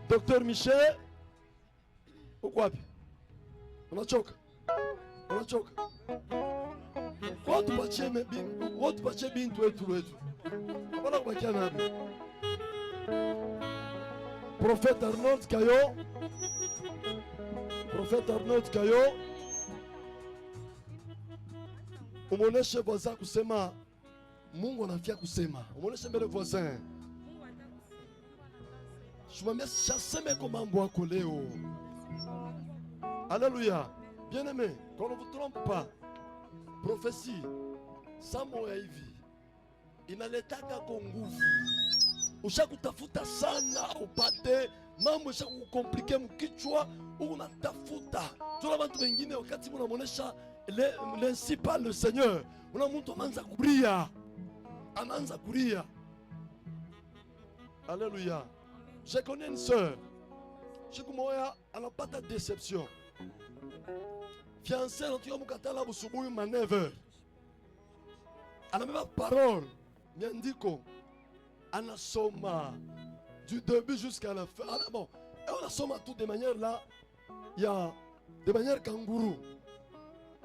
Dr. Michel, uko wapi? Unachoka? Unachoka? Watu pache bintu wetu. Wala kubakia nani? Prophète Arnold Kayo. Prophète Arnold Kayo. Umuoneshe voisin kusema Mungu anafia kusema. Umuoneshe mbele voisin. Shumambia shaseme kwa mambo yako leo. Alléluia. Bien-aimé, qu'on ne vous trompe pas. Prophétie, samo ya hivi inaletaka kwa nguvu. Ushakutafuta sana upate mambo ishakukomplike mkichwa, unatafuta. Tuna watu wengine wakati mnamuonesha l'ainsi par le Seigneur, una mtu anaanza kulia. Alléluia. Je connais une sœur. Siku moja anapata déception. Fiancé anatoka mkatala busubuhi ma 9h. Anabeba parole, miandiko. Anasoma du début jusqu'à la fin. Ah, bon, et on asoma tout de manière là, il y a de manière kangourou.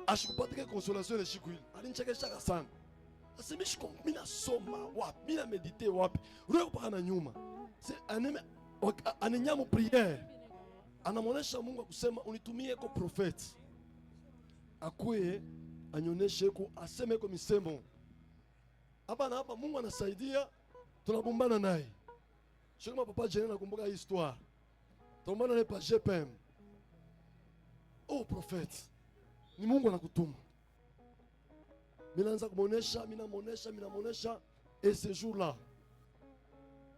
Ashikupatike consolation le shikuil. Alincheke shaka sana. Asemi mina soma wapi, mina medite wapi. Ule kupaka na nyuma. C'est anenyamu prière. Anamonesha Mungu kusema unitumie kwa prophète. Akuye anyoneshe ku aseme kwa misemo. Hapa na hapa Mungu anasaidia, tunabumbana naye. Shikama papa Jene nakumbuka hii histoire. Tunabumbana naye pa GPM. Oh prophète, ni Mungu anakutuma. Minaanza kumuonesha, minamonesha et ce jour-là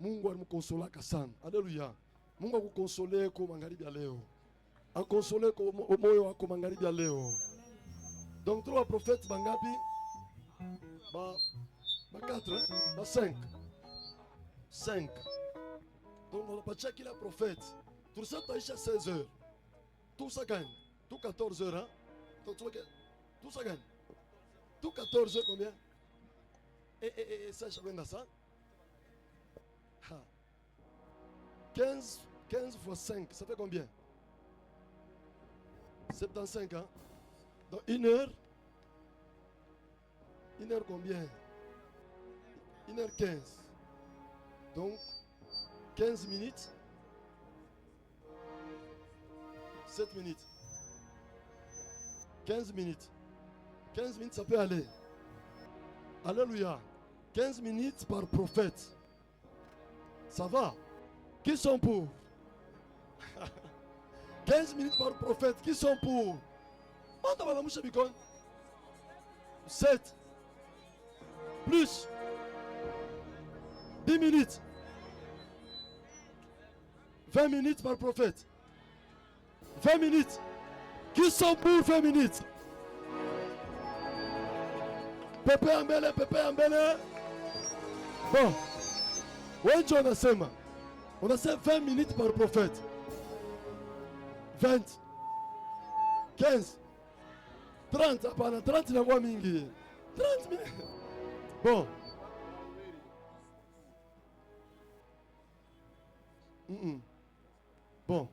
Mungu alimkonsolaka sana. Alléluia. Mungu akukonsole kwa magharibi ya leo. Akonsole kwa moyo wako magharibi ya leo. Donc trois prophètes bangapi? Ba 4, ba 5. 5. Donc on va checker la prophète. Tout ça taisha 16h. Tout ça gagne. Tout 14h hein. Tout ça gagne. Tout 14h combien? Et ça je viens ça. 15 fois 5, ça fait combien? 75 hein? Donc 1 heure. 1 heure combien? 1h15. Donc 15 minutes. 7 minutes. 15 minutes. 15 minutes ça peut aller. Alléluia. 15 minutes par prophète. Ça va? Qui sont pour? 15 minutes par prophète. Qui sont pour? 7. Plus. 10 minutes. 20 minutes par prophète. 20 minutes. Qui sont pour 20 minutes? Pepe Ambele. Bon. Wenjo anasema. On a 20 minutes par prophète. 20. 15. 30. Apana 30 inakuwa mingi. 30 minutes. Bon. Bon.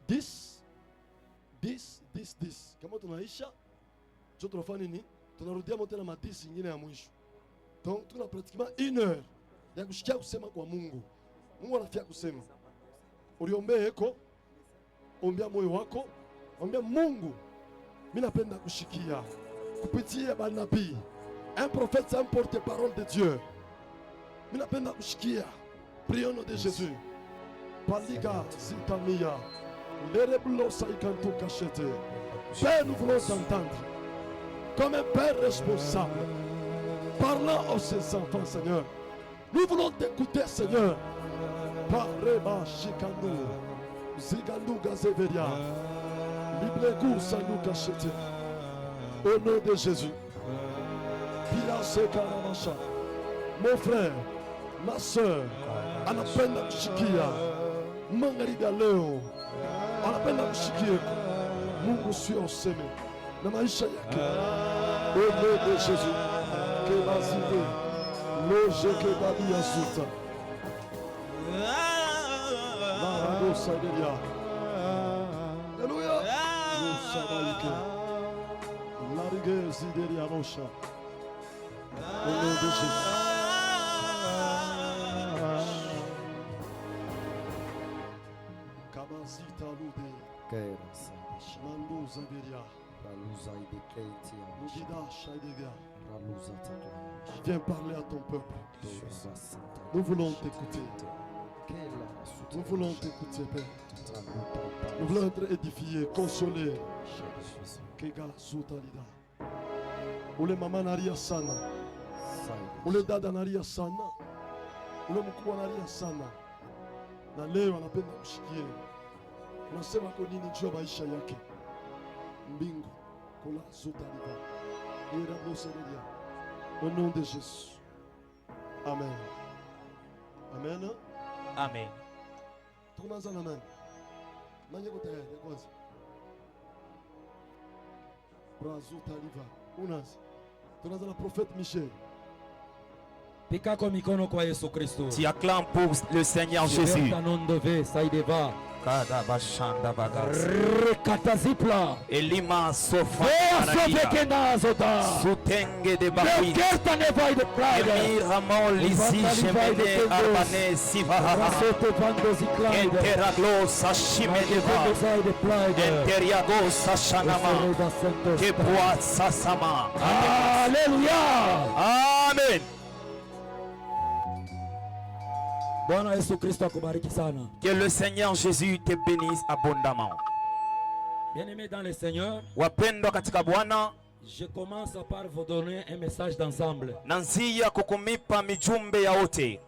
10. Kama tunaisha, jo tunafanya nini? Tunarudia tena ma 10 nyingine ya mwisho. Donc tuna pratiquement 1 heure ya kushikia kusema kwa Mungu. Mungu anafia kusema. Uliombee eko, ombea moyo wako, ombea Mungu. Mimi napenda kushikia kupitia banabii. Un prophète c'est un porte-parole de Dieu. Mimi napenda kushikia. Prions au nom de Jésus. Paliga zitamia. Lereblo saikanto kachete. Père, nous voulons t'entendre comme un père responsable. Parlant à ses enfants, Seigneur. Nous voulons t'écouter, Seigneur. Pareba shikanu. Ziganu gazeveria. Liblegu sanu kachete. Au nom de Jésus. Mon frère, ma soeur, anapenda kushikia magharibi ya leo, anapenda kushikia Mungu sio useme na maisha yake. Au nom de Jésus, que bazide loje que babi azuta. Sadelia. Alléluia. Sabaïke. Largue Sidelia Mosha. Au nom de Jésus. Kabazita Lude. Mando Zaberia. Mugida Shaidega. Viens parler à ton peuple. Nous voulons t'écouter. Nous voulons t'écouter, Père. Nous voulons être édifiés, consolés. Kega Sutalida. Ule mama nalia sana. Ule dada nalia sana. Ule mkubwa nalia sana. Na leo anapenda kushikie. Unasema kwa nini juu ya maisha yake? Mbingu kola Sutalida. Ira boseria. Au nom de Jésus. Amen. Amen. Amen. Tunaanza na nani? Nani yuko tayari kwanza? Brazo Taliva. Unaanza. Tunaanza na Prophète Michel. Pika kwa mikono kwa Yesu Kristo. Tu acclames pour le Seigneur Jésus. Tanondove saideva. Kada bashanda bagas. Katazipla. Elima sofa. Sovekena zota. Sutenge de bakwi. Kerta nevai de pride. Emir Ramon lisi jemene arbane siva. Rasote pando ziklande. Enteraglo sashimedeva. de pride. Enteriago sashanama. Kepua sasama. Alléluia. Amen. Bwana Yesu Kristo akubariki sana. Que le Seigneur Jésus te bénisse abondamment. Bien-aimés dans le Seigneur, Wapendwa katika Bwana, je commence par vous donner un message d'ensemble. nanzia kukumipa mijumbe ya wote.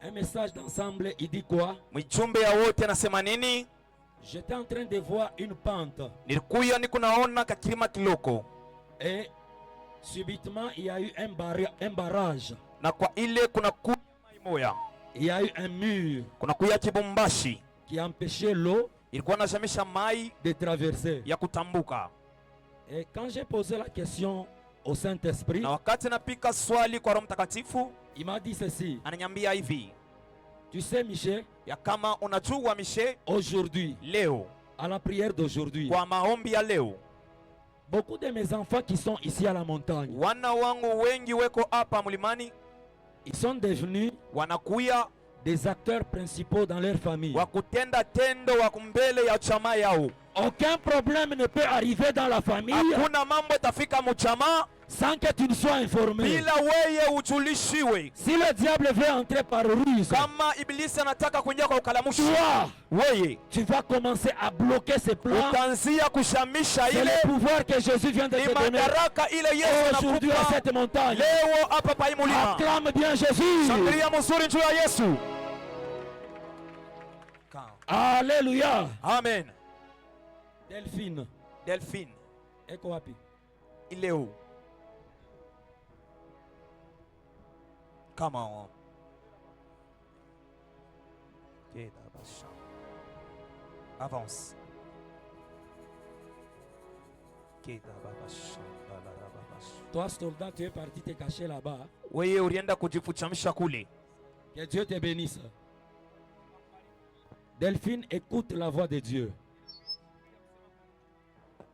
Un message d'ensemble, il dit quoi? Mijumbe ya wote anasema nini? J'étais en train de voir une pente Nilikuya niko naona kakilima kiloko, et subitement il y a eu un barrage. na kwa ile kuna kuya mai moya, Il y a eu un mur kuna kuya kibumbashi qui empêchait l'eau ilikuwa nashamisha mai de traverser. ya kutambuka. Et quand j'ai posé la question au Saint-Esprit, Na wakati napika swali kwa Roho Mtakatifu, il m'a dit ceci. ananiambia hivi Tu sais Michel, ya kama unajua Mishe, aujourd'hui, leo à la prière d'aujourd'hui, kwa maombi ya leo, beaucoup de mes enfants qui sont ici à la montagne, wana wangu wengi weko hapa mlimani, ils sont devenus wanakuya des acteurs principaux dans leur famille. wa kutenda tendo wa kumbele ya chama yao. Aucun problème ne peut arriver dans la famille Hakuna mambo itafika mchama sans que tu ne sois informé. bila weye ujulishiwe. Si le diable veut entrer par ruse, Kama ibilisi anataka kuingia kwa ukalamushi, toi, weye tu vas commencer à bloquer ses plans. utaanzia kushamisha C'est ile le pouvoir que Jésus vient de ni te donner madaraka ile Yesu aujourd'hui à anakupa cette montagne. leo hapa pa hii mulima. Acclame bien Jésus. Shangilia mzuri juu ya Yesu. Alléluia. Amen. Delphine, Delphine, eko wapi? ileo kama on avance. Toi, soldat, tu es parti te cacher là-bas. Weye ulienda kujifuchamisha kule. Que Dieu te bénisse. Delphine, écoute la voix de Dieu.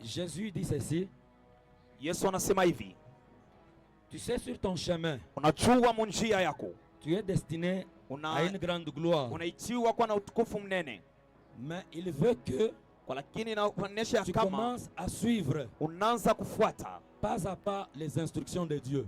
Jésus dit ceci. Yesu anasema hivi, Tu sais, sur ton chemin, unajua munjia yako tu es destiné à une grande gloire. unaitiwa kwa na utukufu mnene, Mais il veut que kwa lakini na kuonesha tu kama commences à suivre unaanza kufuata pas à pas les instructions de Dieu.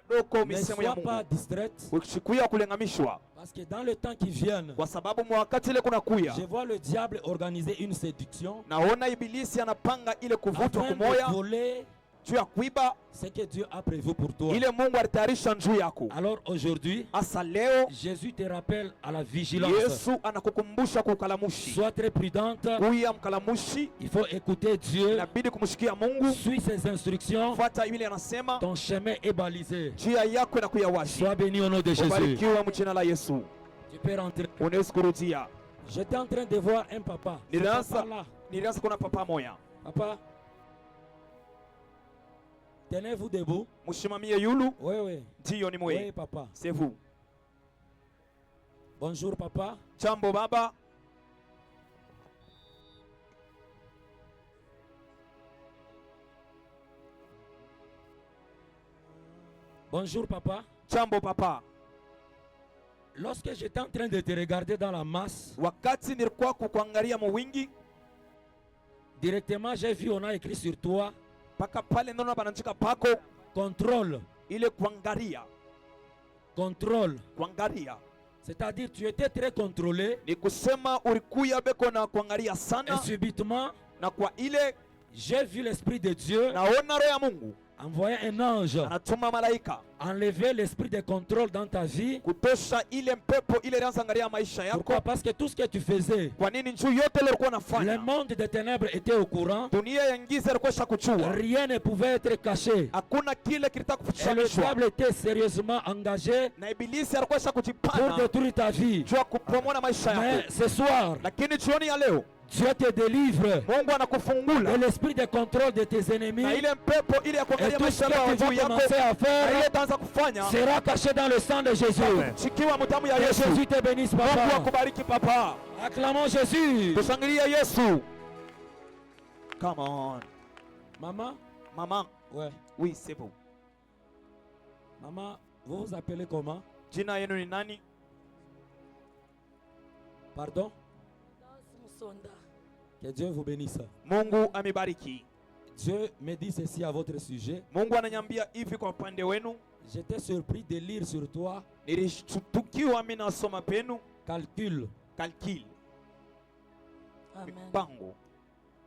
doko Ne misemo ya sois pas Mungu, distraite, ukishikuya kulengamishwa, parce que dans le temps qui vient, kwa sababu mwakati ile kuna kuya, je vois le diable organiser une séduction naona ibilisi anapanga ile kuvutwa afin de kumoya voler juu ya kuiba ce que Dieu a prévu pour toi. ile Mungu alitayarisha juu yako. Alors aujourd'hui, Asa leo Jésus te rappelle à la vigilance. Yesu anakukumbusha kukalamushi, Sois très prudente. kuya mkalamushi, Il faut écouter Dieu. inabidi kumshikia Mungu, Suis ses instructions. fuata ile anasema, Ton chemin est balisé. njia yako inakuya wazi. Sois béni au nom de Jésus. Ubarikiwe mjina la Yesu. Tu peux rentrer. Unaweza kurudia. J'étais en train de voir un papa. Ce Nilianza papa-là. nilianza kuna papa moya, Papa, tenez-vous debout. mshimamie yulu, Oui, oui. ndiyo ni Oui, mwe, papa. c'est vous. Bonjour papa. Jambo baba. Bonjour papa. Jambo papa. Lorsque j'étais en train de te regarder dans la masse, Wakati nilikuwa kukuangalia mwingi, directement j'ai vu on a écrit sur toi paka pale naona banandika pako contrôle. ile kuangalia. Contrôle. Kuangalia. C'est-à-dire tu étais très contrôlé. Ni kusema ulikuya beko na kuangalia Et sana, subitement, na kwa ile j'ai vu l'Esprit de Dieu naona roho ya Mungu envoyer un ange, anatuma malaika enlever l'esprit de contrôle dans ta vie. kutosha ile mpepo ile ilianza angalia maisha Pourquoi? yako. Parce que tout ce que tu faisais, Kwa nini njoo yote ile ulikuwa le unafanya, monde des ténèbres était au courant. dunia ya giza ilikuwa shakuchua, Rien ne pouvait être caché. hakuna kile kilitaka Et le kufichwa, diable était sérieusement engagé na ibilisi alikuwa pour shakujipana détruire ta vie. jua kupomona maisha Mais yako. ce soir, Lakini jioni ya leo Dieu te délivre Mungu de anakufungula l'esprit de contrôle de tes ennemis. na ile mpepo ile ya Et kuangalia tout ce maisha que yako tu vas juu yako, commencer à na ile faire utaanza kufanya sera caché dans le sang de Jésus. chikiwa mtamu ya Que Yesu. Jésus te bénisse, Mungu papa. akubariki papa. Acclamons Jésus. Tushangilie Yesu. Come on. Maman, Mama, ouais. oui, c'est bon. Maman, vous vous appelez comment? Jina yenu ni nani? Pardon? Musonda. Que Dieu vous bénisse. Mungu amebariki. Dieu me dit ceci à votre sujet. Mungu ananyambia hivi kwa upande wenu. J'étais surpris de lire sur toi Nilishtukiwa mimi nasoma penu calcul. calcul. Amen. Mipango.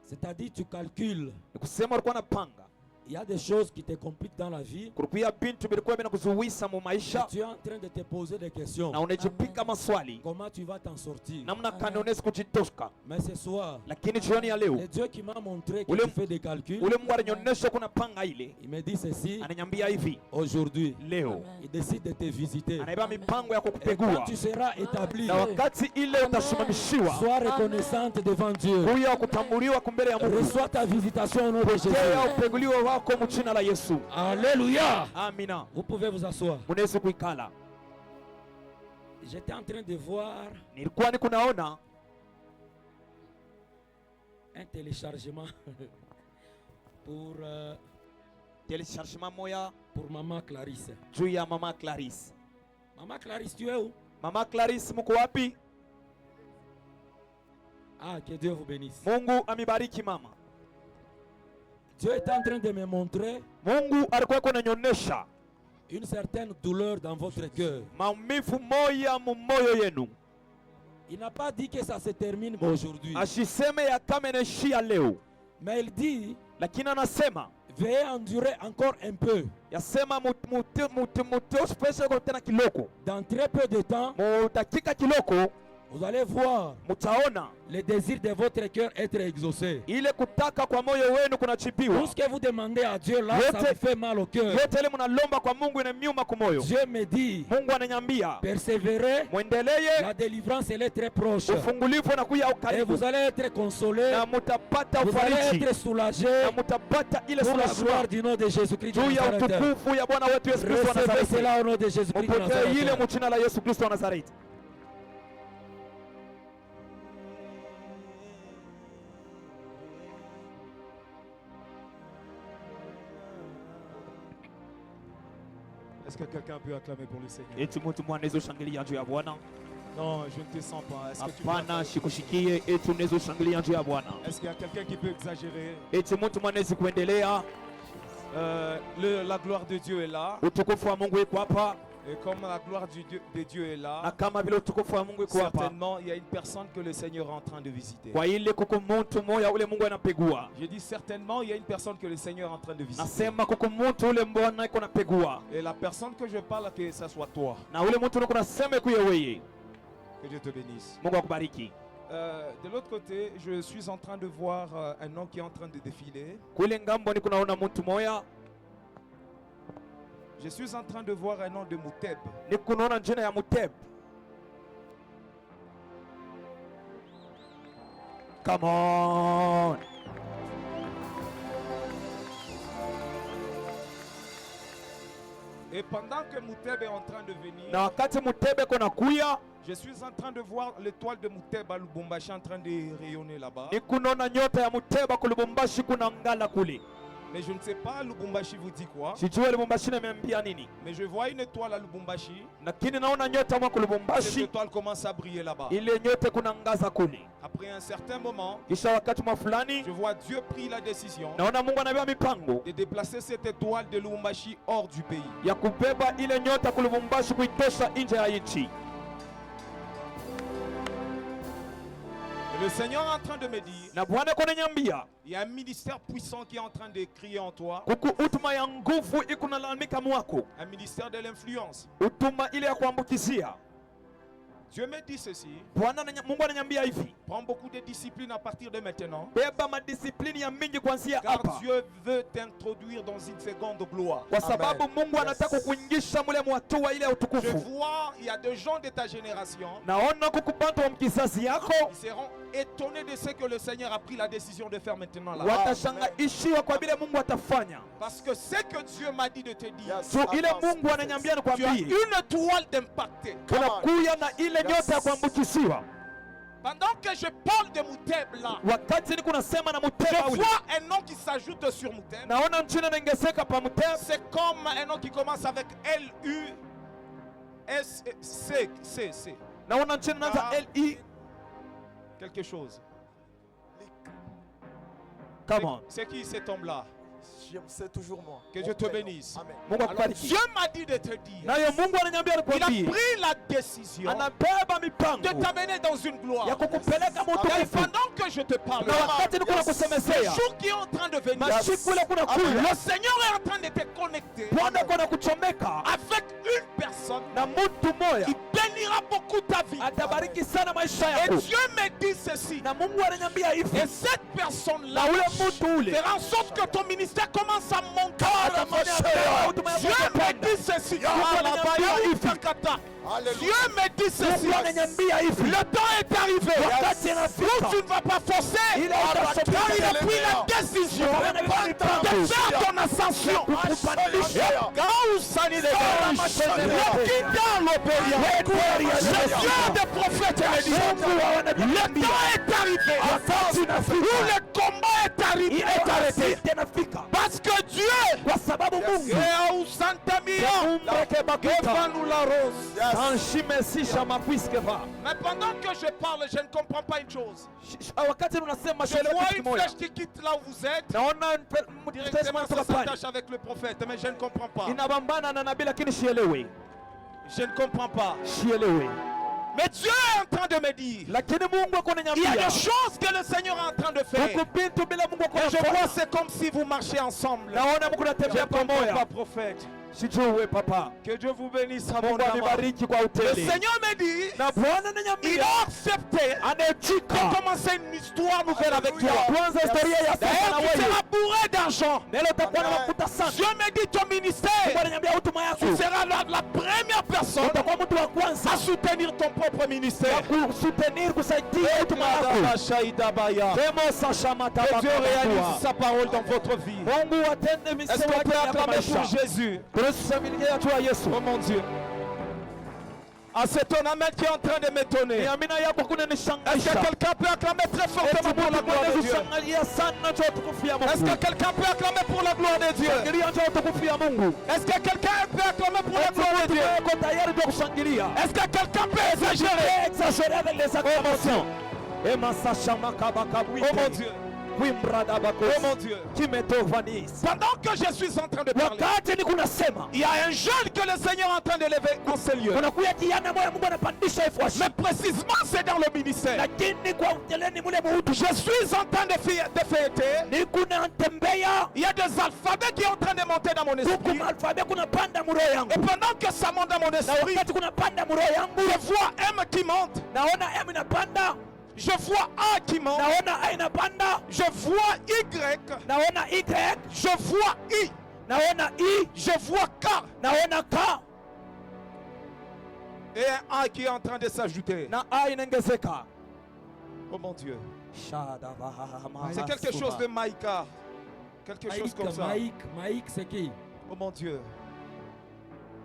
C'est-à-dire tu calcules. Ni kusema ulikuwa unapanga. Il y a des choses qui te compliquent dans la vie. Kulikuwa bintu bilikuwa binakuzuisa mu Et maisha tu es en train de te poser des questions. na unajipika maswali Comment tu vas t'en sortir? namna kani unaweza kujitoka. Mais ce soir, Lakini jioni ya leo le Dieu qui m'a montré que Ule- tu fais des calculs, ule Mungu ananionyesha kuna panga ile, il me dit ceci. ananyambia hivi Aujourd'hui, leo Amen. il décide de te visiter. anaiba mipango ya Et quand kukupegua, tu seras établi, na wakati ile utasimamishiwa sois reconnaissante devant Dieu. kuya kutambuliwa kumbele ya Mungu, Reçois ta visitation au nom de Jésus. pokea upeguliwa wako mu jina la Yesu. Alléluia. Amina. Vous pouvez vous asseoir. Munaweza kuikala. J'étais en train de voir Nilikuwa niko naona un téléchargement pour, telechargement moya pour maman Clarisse. juu ya mama Clarisse. Maman Clarisse, tu es où? Mama Clarisse, mko wapi? Ah, que Dieu vous bénisse. Mungu amibariki mama. Dieu est en train de me montrer Mungu alikuwa kunanyonyesha une certaine douleur dans votre cœur. maumivu moya mu moyo yenu. Il n'a pas dit que ça se termine aujourd'hui. Ashiseme ya kama inaishia leo, Mais il dit, lakini anasema veuillez endurer encore un peu. yasema mutosipeshe tena kiloko, Dans très peu de temps, mu dakika kiloko vous allez voir mutaona les désirs de votre cœur être exaucés. ile kutaka kwa moyo wenu kunachipiwa. Tout ce que vous demandez à Dieu là, ça Yote- me fait mal au cœur. Yote ile mnalomba kwa Mungu inamiuma kwa moyo. Dieu me dit, Mungu ananyambia persévérez, mwendeleye, la délivrance elle est très proche. ufungulifu na kuya Et ukaribu, vous allez être consolés, na mutapata vous allez ufariji, être soulagés na mutapata ile pour la suluhisho gloire du nom de Jésus-Christ de juu ya Nazareth. utukufu ya Bwana wetu Yesu Kristo wa Recevez Nazareti. cela au nom de Jésus-Christ de Mpokee ile Nazareth. mu jina la Yesu Kristo wa Nazareti. Est-ce que quelqu'un peut acclamer pour le Seigneur? Eti mtu mwanaweza ushangilia juu ya Bwana? Non, je ne te sens pas. Est-ce que tu peux Hapana, acclamer? sikushikie. Eti unaweza ushangilia juu ya Bwana? Est-ce qu'il y a quelqu'un qui peut exagérer? Eti mtu mwanaweza kuendelea. La gloire de Dieu est là. Utukufu wa Mungu iko hapa, Et comme la gloire de Dieu est na là, kama vile utukufu wa Mungu iko hapa, certainement, il y a une personne que le Seigneur est en train de visiter. kwa ile kuko mtu moya ule Mungu anapegua. Je dis certainement, il y a une personne que le Seigneur est en train de visiter. Nasema kuko mtu ule Bwana iko napegua, Et la personne que je parle, que ce soit toi. na ule mtu uko nasema kuye weye. Que Dieu te bénisse. Mungu akubariki. De l'autre côté, je suis en train de voir un homme qui est en train de défiler. Kule ngambo niko naona mtu moya, Je suis en train de voir un nom de Mouteb. niko naona jina ya Muteb. Come on. Et pendant que Muteba est en train de venir, na wakati Muteba kona kuya, je suis en train de voir l'étoile de Muteba Lubumbashi en train de rayonner là-bas. ni kunaona nyota ya Muteba ku Lubumbashi kuna ngala kule. Mais je ne sais pas Lubumbashi vous dit quoi. Sijui Lubumbashi imeambia nini, Mais je vois une étoile à Lubumbashi. lakini naona nyota mwa ku Cette Lubumbashi, étoile commence à briller là-bas. ile nyota kuna ngaza kule. Après un certain moment, Kisha wakati mwa fulani je vois Dieu pris la décision naona Mungu anabeba mipango de déplacer cette étoile de Lubumbashi hors du pays. ya kubeba ile nyota ku Lubumbashi kuitosha nje ya nchi. Et le Seigneur est en train de me dire, Na Bwana kona nyambia il y a un ministère puissant qui est en train de crier en toi. kuku utuma ya nguvu ikunalalamika mwako, Un ministère de l'influence. utuma ile ya kuambukizia. Dieu me dit ceci. Mungu ananyambia hivi, Prends beaucoup de discipline à partir de maintenant. beba madisiplini ya mingi kuanzia Car hapa, Dieu veut t'introduire dans une seconde gloire. kwa sababu Mungu anataka kuingisha mule mwatua ile ya Je utukufu. vois, il y a des gens de ta génération. Naona kukubantu wa mkizazi yako Ils seront étonnés de ce que le Seigneur a pris la décision de faire maintenant là. watashangaishiwa kwa vile Mungu atafanya. Parce que ce que Dieu m'a dit de te dire, So ile Mungu ananyambia tu as nikwambie, une toile d'impacter. unakuya na ile nyota ya kuambukiziwa. Pendant que je parle de Muteba là, Wakati niko nasema na je Muteba ule, vois un nom qui s'ajoute sur Muteba. naona mchina anaongezeka pa Muteba. C'est comme un nom qui commence avec L-U-S-C. Naona mchina anaanza LI. Quelque chose. Come on. C'est qui cet homme-là? C'est toujours moi. Que Dieu te bénisse. Amen. Mungu Alors, akubariki. Dieu m'a dit de te dire, Nayo Mungu ananyambia il a nikwambie, pris la décision anabeba de mipango t'amener dans une gloire. ya kukupeleka Et mutukufu. pendant que je te parle, Na wakati niko le nakusemezea, jour qui est en train de venir, masiku ile kuna kuya, le Seigneur est en train de te connecter Bwana kona kuchomeka avec une personne na mtu moya qui bénira beaucoup ta vie. atabariki sana maisha Et yako. Dieu me dit ceci. Na Mungu ananyambia hivi, Et cette personne-là na ule mtu ule fera en sorte que ton ministère commence à monter. atafanya huduma Dieu yako me kupanda. dit ceci. Mungu ananiambia hivi. Dieu me dit ceci. Mungu ananyambia hivi, Le temps est arrivé. wakati Où inafika tu ne vas pas forcer. ile Car utasogeza il a pris la décision Mungu de anabeba mipango faire ton ascension. kukupandisha. Des prophètes le disent. Le temps est arrivé. Où le combat est arrivé. Est arrêté. Parce que Dieu Kwa sababu Mungu anshimesisha makwiskeva. Mais pendant que je parle, je ne comprends pas une chose. Wakati unasema Je shele vois kitu une kimoja, flèche qui quitte là où vous êtes. naona Directement, ça mtoka pale s'attache avec le prophète, mais je ne comprends pas. inabambana na nabii, lakini sielewi, Je ne comprends pas. sielewi. Mais Dieu est en train de me dire, Lakini Mungu ako il y a ananiambia des choses que le Seigneur est en train de faire. huku bintu bila Mungu ako Et je vois, anafanya. c'est comme si vous marchiez ensemble. Naona Mungu Je anatembea ne comprends pas, pamoja. prophète. Sijui papa, Que Dieu vous bénisse Mungu abondamment. anibariki kwa Le utele. Seigneur me dit, Na Bwana il ananiambia a accepté anaitika de commencer une histoire nouvelle avec toi. kwanza historia ya sasa na D'ailleurs, tu wewe. seras bourré d'argent. Nelo utakuwa na mafuta sana. Dieu me dit, ton Mungu ministère, ananiambia huduma yako tu seras la première personne utakuwa mtu wa kwanza à soutenir ton propre ministère. kusutenir kusaidia huduma yako. Demo sasha mataba Que Dieu réalise sa parole dans votre vie. Mungu atende Est-ce misemo qu'on peut yake ya acclamer pour maisha. Jésus? Tunashangilia tu ya Yesu. Oh mon Dieu. Ah, c'est ton amen qui est en train de m'étonner. Ni amina yako kuna Est-ce que nishangaisha. quelqu'un peut acclamer très fortement pour la gloire de Dieu? Kushangilia sana cho utukufu ya Est-ce que Mungu. quelqu'un peut acclamer pour la gloire de Dieu? Shangilia cho utukufu ya Mungu. Est-ce que quelqu'un peut acclamer pour la gloire de Dieu? Uko tayari kwa kushangilia. Est-ce que quelqu'un peut exagérer? Exagérer avec les acclamations. Ema sasha makabaka Oh mon Dieu. Wimbrada Oh bakos. mon Dieu. Kimetovanis. Pendant que je suis en train de parler, Wakati ni kunasema il y a un jeune que le Seigneur est en train d'élever en ces lieux. kunakuya kijana moya Mungu anapandisha ifuashi. Mais précisément, c'est dans le ministère. Lakini kwa uteleni mule muhutu Je suis en train de fêter. ni kuna tembea Il y a des alphabets qui sont en train de monter dans mon huku esprit. maalfabe kuna panda muroho yangu. Et pendant que ça monte dans mon Na esprit, wakati kuna panda muroho yangu je vois M qui monte. naona M inapanda, Je vois A qui monte. naona A inapanda, Je vois Y. naona Y, Je vois I. naona I, Je vois K. naona K Et un A qui est en train de s'ajouter. na A inaongezeka. Oh mon Dieu. Shada bahama. C'est quelque chose de Maïka. Quelque chose comme ça. Mike, c'est qui? Oh mon Dieu.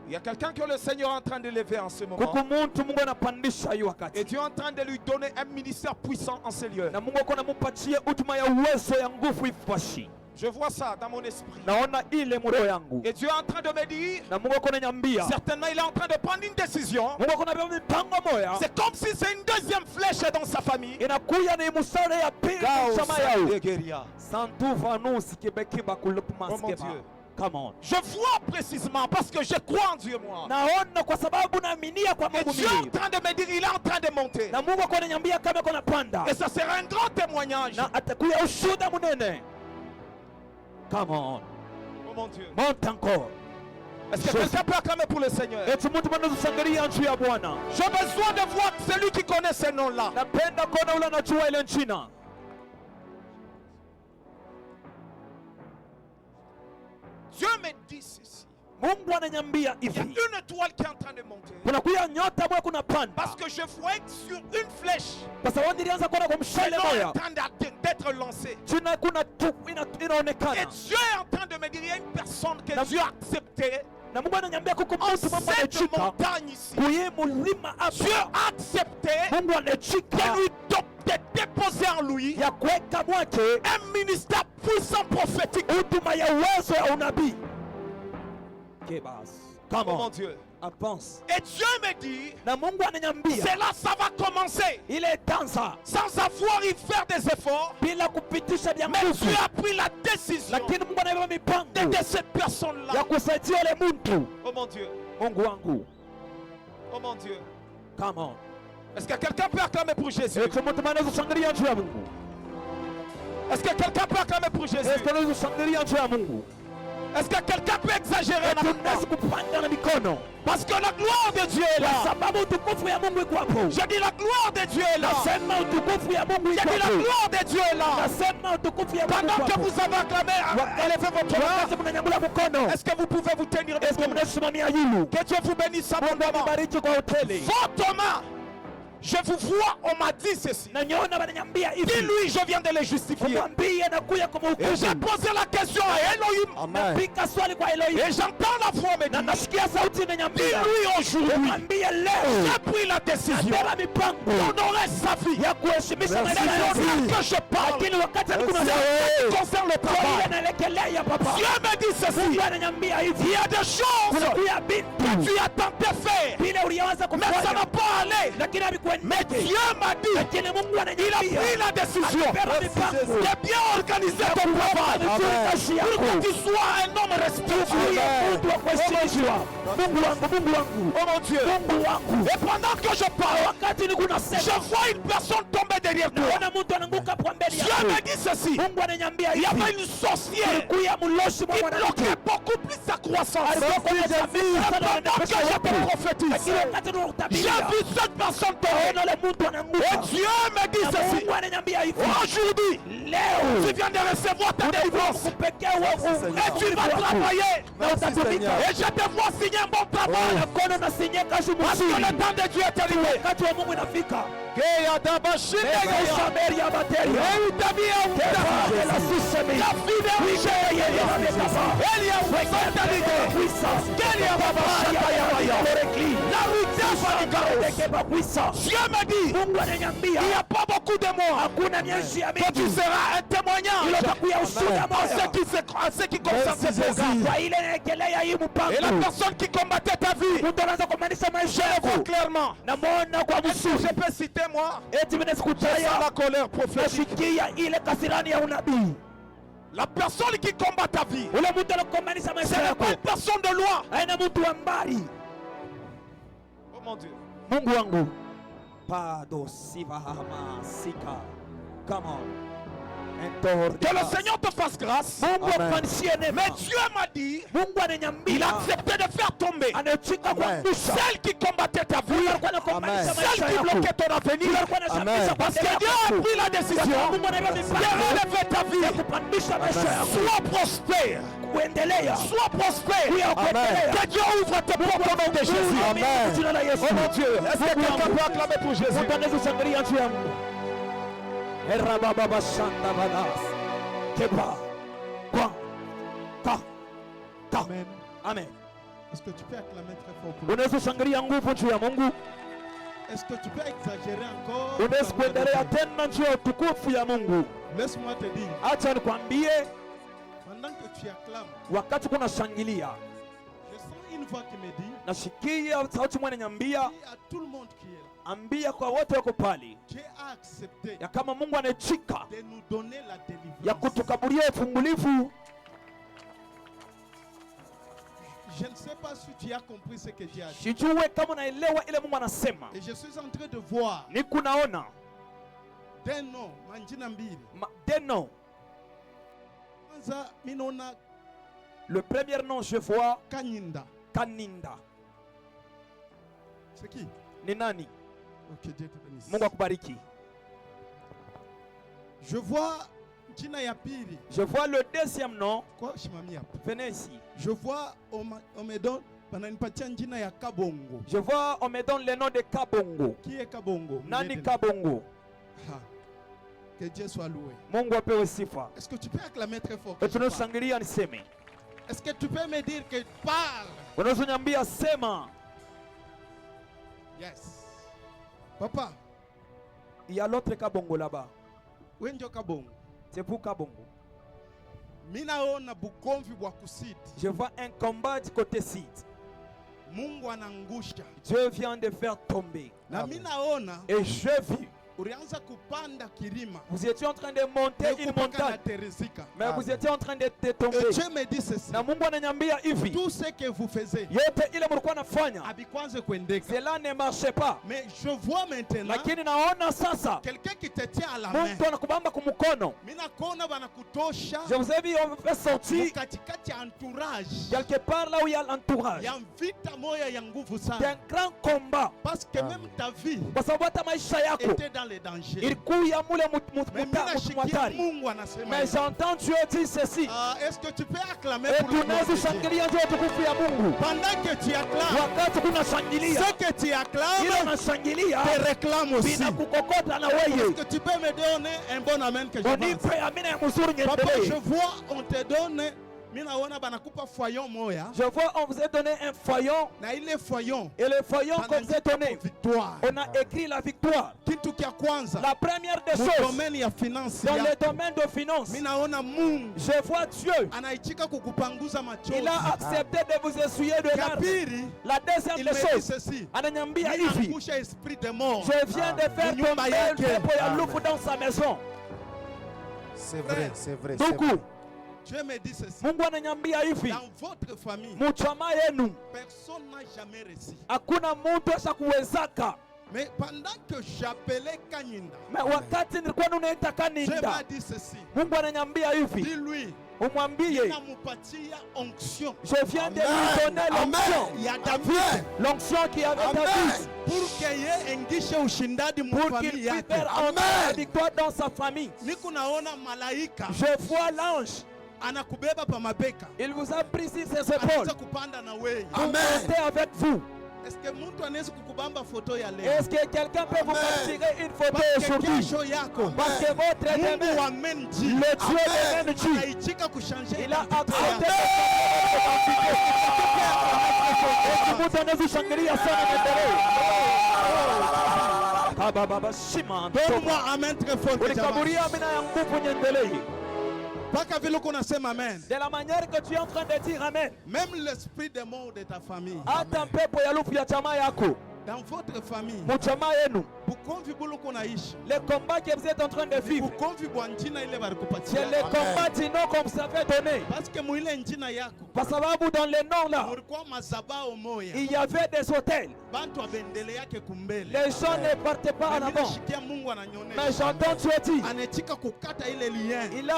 Il y a quelqu'un que le Seigneur est en train de lever en ce moment. kuko muntu Mungu anapandisha yu wakati. Et Dieu est en train de lui donner un ministère puissant en ces lieux. Na Mungu ako anamupatia huduma ya uwezo ya nguvu ifashi. Je vois ça dans mon esprit. Naona ile muro yangu. Et Dieu est en train de me dire, Na Mungu ako ananiambia. certainement il est en train de prendre une décision. Mungu ako anabeba mipango moya. C'est comme si c'est une deuxième flèche dans sa famille. Inakuya ni musare ya pili Gao chama yao. Sandegeria. Santu vanusi kibekiba kulupuma Oh mon skeba. Dieu. Come on. Je vois précisément parce que je crois en Dieu moi. Naona kwa sababu naaminia kwa Et Mungu Dieu est en mimi. train de me dire, il est en train de monter. Na Mungu ako ananiambia kama kuna panda. Et ça sera un grand témoignage. Na atakuya ushuhuda munene. Come on. Oh mon Dieu. Monte encore. Est-ce que quelqu'un peut acclamer pour le Seigneur? Eti mtu mwanaweza kushangilia nchi ya Bwana. J'ai besoin de voir celui qui connaît ces noms-là. Napenda kuona ule anajua ile nchina. Dieu me dit ceci. Mungu ananiambia Il y a hivi. une étoile qui est en train de monter. Kuna kuya nyota ambayo kuna panda. Parce que je vois sur une flèche, Kwa sababu nilianza kuona kwa le mshale nom est moya. en train d'être lancé. China kuna tu Et inaonekana. Dieu est en train de me dire, il y a une personne que Dieu a acceptée Na Mungu ananiambia kuko en mtu mambo cette anachika. montagne ici. Kuye mulima Dieu hapa. a accepté Mungu de anachika lui de déposer en lui ya kuweka mwake un ministère puissant prophétique. huduma ya uwezo ya unabii. Kebas. Come Oh mon on. Dieu. Avance. Et Dieu me dit, Na Mungu ananiambia c'est là ça va commencer. ile danza Sans avoir y faire des efforts. bila kupitisha vya Mais nguvu. Dieu a pris la décision Lakini Mungu anabeba mipango de cette personne-là. ya kusaidia ile mtu. Oh mon Dieu. Mungu wangu. Oh mon Dieu. Come on. Est-ce que quelqu'un peut acclamer pour Jésus? Eti mtu anaweza kushangilia nchi ya Mungu. Est-ce que quelqu'un peut acclamer pour Jésus? Eti anaweza kushangilia nchi ya Mungu. Est-ce que quelqu'un peut exagérer Eti avec moi? unaweza kupanda na mikono. Parce que la gloire de Dieu est Kwa là. sababu utukufu ya Mungu iko hapo. J'ai dit la gloire de Dieu est là. Nasema utukufu ya Mungu J'ai iko dit la hapo. gloire de Dieu est là. Nasema utukufu ya Mungu Pendant iko que hapo. vous avez acclamé, élevez votre main. Wakati mnanyanyua mkono. Est-ce que vous pouvez vous tenir Est-ce que debout? mnasimamia yulu? Que Dieu vous bénisse Mungu abondamment. awabariki kwa hoteli. Votre main. Je vous vois, on m'a dit ceci. Na nyona wananiambia hivi. Dis-lui, je viens de le justifier. Mwambie nakuja Et kumhukumu. j'ai posé la question à Elohim. Napika swali kwa Elohim. Et j'entends la voix me Na dire, nasikia sauti inaniambia. dis-lui aujourd'hui, Mwambie leo. j'ai pris la décision Nabeba mipango d'honorer sa vie. ya kuheshimisha maisha C'est yake. aujourd'hui que je parle. Lakini wakati alikuwa C'est ce qui concerne le kwa ile travail. naelekelea papa. Dieu me dit ceci. Mungu ananiambia hivi. Il y a des choses Kuna kuya que bintu. tu as tenté faire, Vile ulianza mais ça n'a kufanya. pas allé. Lakini Mais havikwendeje. Dieu m'a dit, Lakini Mungu il a ananiambia. pris la décision Akibeba mipango. de bien organiser ton travail Kazi pour yako. que tu sois un homme respectueux. Mungu wa kuheshimishwa. Mungu wangu, Mungu wangu. Oh mon Dieu. Mungu wangu. Et pendant que je parle, Wakati niko je nasema. vois une personne tomber derrière toi. Naona mtu anaanguka hapo mbele Dieu yako. me dit ceci. Mungu ananiambia Il y avait hivi. une sorcière Kuya mloshi mwa qui mwanamke. bloquait beaucoup plus sa croissance. Alikuwa kwenye jamii sana Pendant que anapesa je watu. te prophétise, Lakini wakati j'ai tunahutabiria. vu cette personne tomber. Naona ule mtu Et anaanguka. Dieu me dit Na ceci. Mungu ananiambia hivi. Aujourd'hui, Leo. tu viens de recevoir ta délivrance. Kupekea wokovu. Et tu vas travailler. Na utatumika. Et je te vois signer un bon travail. Mkono na sinye kazi Parce que mzuri. le temps de Dieu est arrivé. Wakati wa Mungu inafika. Geya dabashine geya. Shaberi ya materia. Eitabia Kefale la utaka. sisemi. David Elia. Elia Usantalige. Geya babashaya. La rue Fanikao. Dieu me dit, Mungu ananiambia il n'y a pas beaucoup de mois hakuna miezi ya que tu mingi seras un témoignage itakuya ushuhuda en ce moja qui concerne ce programme. kwa ile inaekelea hii Et la mpango. personne qui combattait ta vie, Mtu anaanza kumaanisha maisha je le vois yako. clairement. Namwona kwa Est-ce que msuri. je peux citer moi? Eti mimi J'ai sikutaya. la colère prophétique. Nasikia ile kasirani ya unabii. La personne qui combat ta vie, Ule mtu anakumaanisha ce maisha n'est yako. pas une personne de loi. Haina mtu wa mbali. Oh mon Dieu. Mungu wangu. Pado sivahama sika. Come on. Que le Seigneur te fasse grâce. Mungu akufanishie neema. Mais Dieu m'a dit, Mungu il a ananiambia accepté de faire tomber anachika kuangusha. celle qui combattait ta vie, Alikuwa anakumaanisha celle maisha qui yako. bloquait ton avenir. Alikuwa anasababisha Parce que kuendelea Dieu a kwako. pris la décision Mungu anabeba de mipango relever ta ya vie. kupandisha maisha yako. Sois prospère. Kuendelea. Sois prospère. Kuya kuendelea. Que Dieu ouvre tes portes au nom de Jésus. Amen. Jina la Yesu. Oh mon Dieu. Est-ce que quelqu'un peut acclamer pour Jésus? Mtu anaweza kushangilia juu yangu. Era baba bashanda badas. Keba. Kwa. Ka. Amen. Amen. Est-ce que tu peux acclamer très fort pour lui? Unaweza shangilia nguvu juu ya Mungu. Est-ce que tu peux exagérer encore? Unaweza kuendelea tena juu ya utukufu ya Mungu. Laisse-moi te dire, Acha nikwambie, pendant que tu acclames, wakati kuna shangilia, je sens une voix qui me dit, nasikia sauti mwana nyambia, dis à tout le monde qui est là, ambia kwa wote wako pale Dieu a accepté ya kama Mungu anachika de nous donner la ya délivrance. kutukabulia ufungulivu. Je ne sais pas si tu as compris ce que Dieu a dit. Sijue kama unaelewa ile Mungu anasema. Et je suis en train de voir Ni kunaona des noms, manjina mbili. deno. Kwanza minona Le premier nom je vois Kanyinda. Kaninda. C'est qui? Ni nani? Ok, Dieu te bénisse. Mungu akubariki. Je vois jina ya pili. Je vois le deuxième nom. Quoi, shimami hapa. Venez ici. Je vois Omedon bananipatia jina ya Kabongo. Je vois, on me donne le nom de Kabongo. Qui est Kabongo? Nani Mlede. Kabongo? Ah. Que Dieu soit loué. Mungu apewe sifa. Est-ce que tu peux acclamer très fort? que je Tunaweza parle? shangilia niseme. Est-ce que tu peux me dire que parle? Unaweza niambia sema. Yes. Papa, Il y a l'autre Kabongo là-bas. wenjo Kabongo. C'est vous Kabongo. Minaona Bukomvi bwa kusidi. Je vois un combat du côté sud. Mungu anangusha. Dieu vient de faire tomber. Na minaona Et j'ai vu, ulianza kupanda kirima. vous étiez en train de monter une montagne, Naterezika. mais vous étiez en train de tomber. Et Dieu me dit ceci. Na Mungu ananiambia hivi, Tout ce que vous faisiez, yote ile mlikuwa nafanya, abikwanze kuendeka. cela ne marchait pas. Mais je vois maintenant Lakini naona sasa quelqu'un qui te tient à la main. mtu anakubamba kumkono. Mina kona banakutosha Je vous ai vu, on fait sortir katikati ya entourage. quelque part là où il y a l'entourage. Ya vita moya ya nguvu C'est un sana. grand combat. Parce que même ta vie Kwa sababu hata maisha yako était dans les dangers. ilikuya mule Mais mina shikia mutari. Mungu anasema. Mais j'entends Dieu dire ceci. Ah, est-ce que tu peux acclamer Et pour le nom de tunaweza Dieu? shangilia ndio utukufu ya Mungu. Pendant que tu acclames, Wakati kuna shangilia, ce que tu ile acclames unashangilia te réclame aussi. binakukokota na Est-ce wewe. que tu peux me donner un bon amen que je pense? Unipe amina ya mzuri Papa, je niendelee. vois, on te donne, minaona banakupa foyon moya. Je vois, on vous a donné un fayon. Na ile foyon, Et le fayon qu'on vous a donné, victoire. on a écrit la victoire. Kitu kia kwanza, La première des mu choses, domaine ya finance dans ya, le domaine de finances, minaona Mungu je vois Dieu. anaichika kukupanguza machozi. Il a accepté de vous essuyer de Ya larmes. pili, La deuxième il des me dit choses, ceci. ananiambia hivi, Ninangusha esprit de mort. je viens de faire Nyumba tomber yake. le pepo ya lufu dans sa maison. C'est vrai, c'est vrai. c'est Ndugu, vrai. Dieu me dit ceci. Mungu ananiambia hivi, Dans votre famille, muchama yenu personne n'a jamais réussi. hakuna mtu ashakuwezaka. Mais pendant que j'appelais Kanyinda, Wakati nilikuwa nunaita Dieu Kaninda, m'a dit ceci. Mungu ananiambia hivi, Dis-lui, umwambie, namupatia onction. je viens de lui donner l'onction. Il y a David. L'onction qui avait David, Pour qu'il y ait ingishe ushindani mu pour qu'il famille puisse yake. faire entrer la victoire dans sa famille. Niko naona malaika Je vois l'ange, anakubeba pa mabeka. il vous a pris sur ses épaules Anaanza kupanda na wewe. pour monter avec vous. Est-ce que mtu anaweza kukubamba photo ya leo? Est-ce que quelqu'un peut vous tirer une photo Parce que aujourd'hui? kesho yako Parce que votre Mungu demain, wa Menji le Dieu de Menji, anaichika kushanje il a identité accepté yako. de mtu anazishangilia sana maendeleo. Baba baba shima Donne-moi amen très fort que jamaa. ulikaburia mina ya nguvu niendelee. Paka vile uko unasema amen. De la manière que tu es en train de dire amen. Même l'esprit de mort de ta famille. Hata pepo ya lufu ya chama yako, Dans votre famille. muchama yenu, Bukomvi bulu kunaishi. le combat que vous êtes en train de vivre, Bukomvi bwa njina ile c'est barikupatia. le combat du nom qu'on vous avait donné. Parce que muile njina yako. Kwa sababu dans les noms là, Mulikuwa mazabao moya. il y avait des hôtels. Bantu abendele yake kumbele. Les gens ne partaient pas en Na mimi avant. nashikia Mungu Mais ananyonesha. j'entends Dieu dire, Anachika kukata ile lien. il a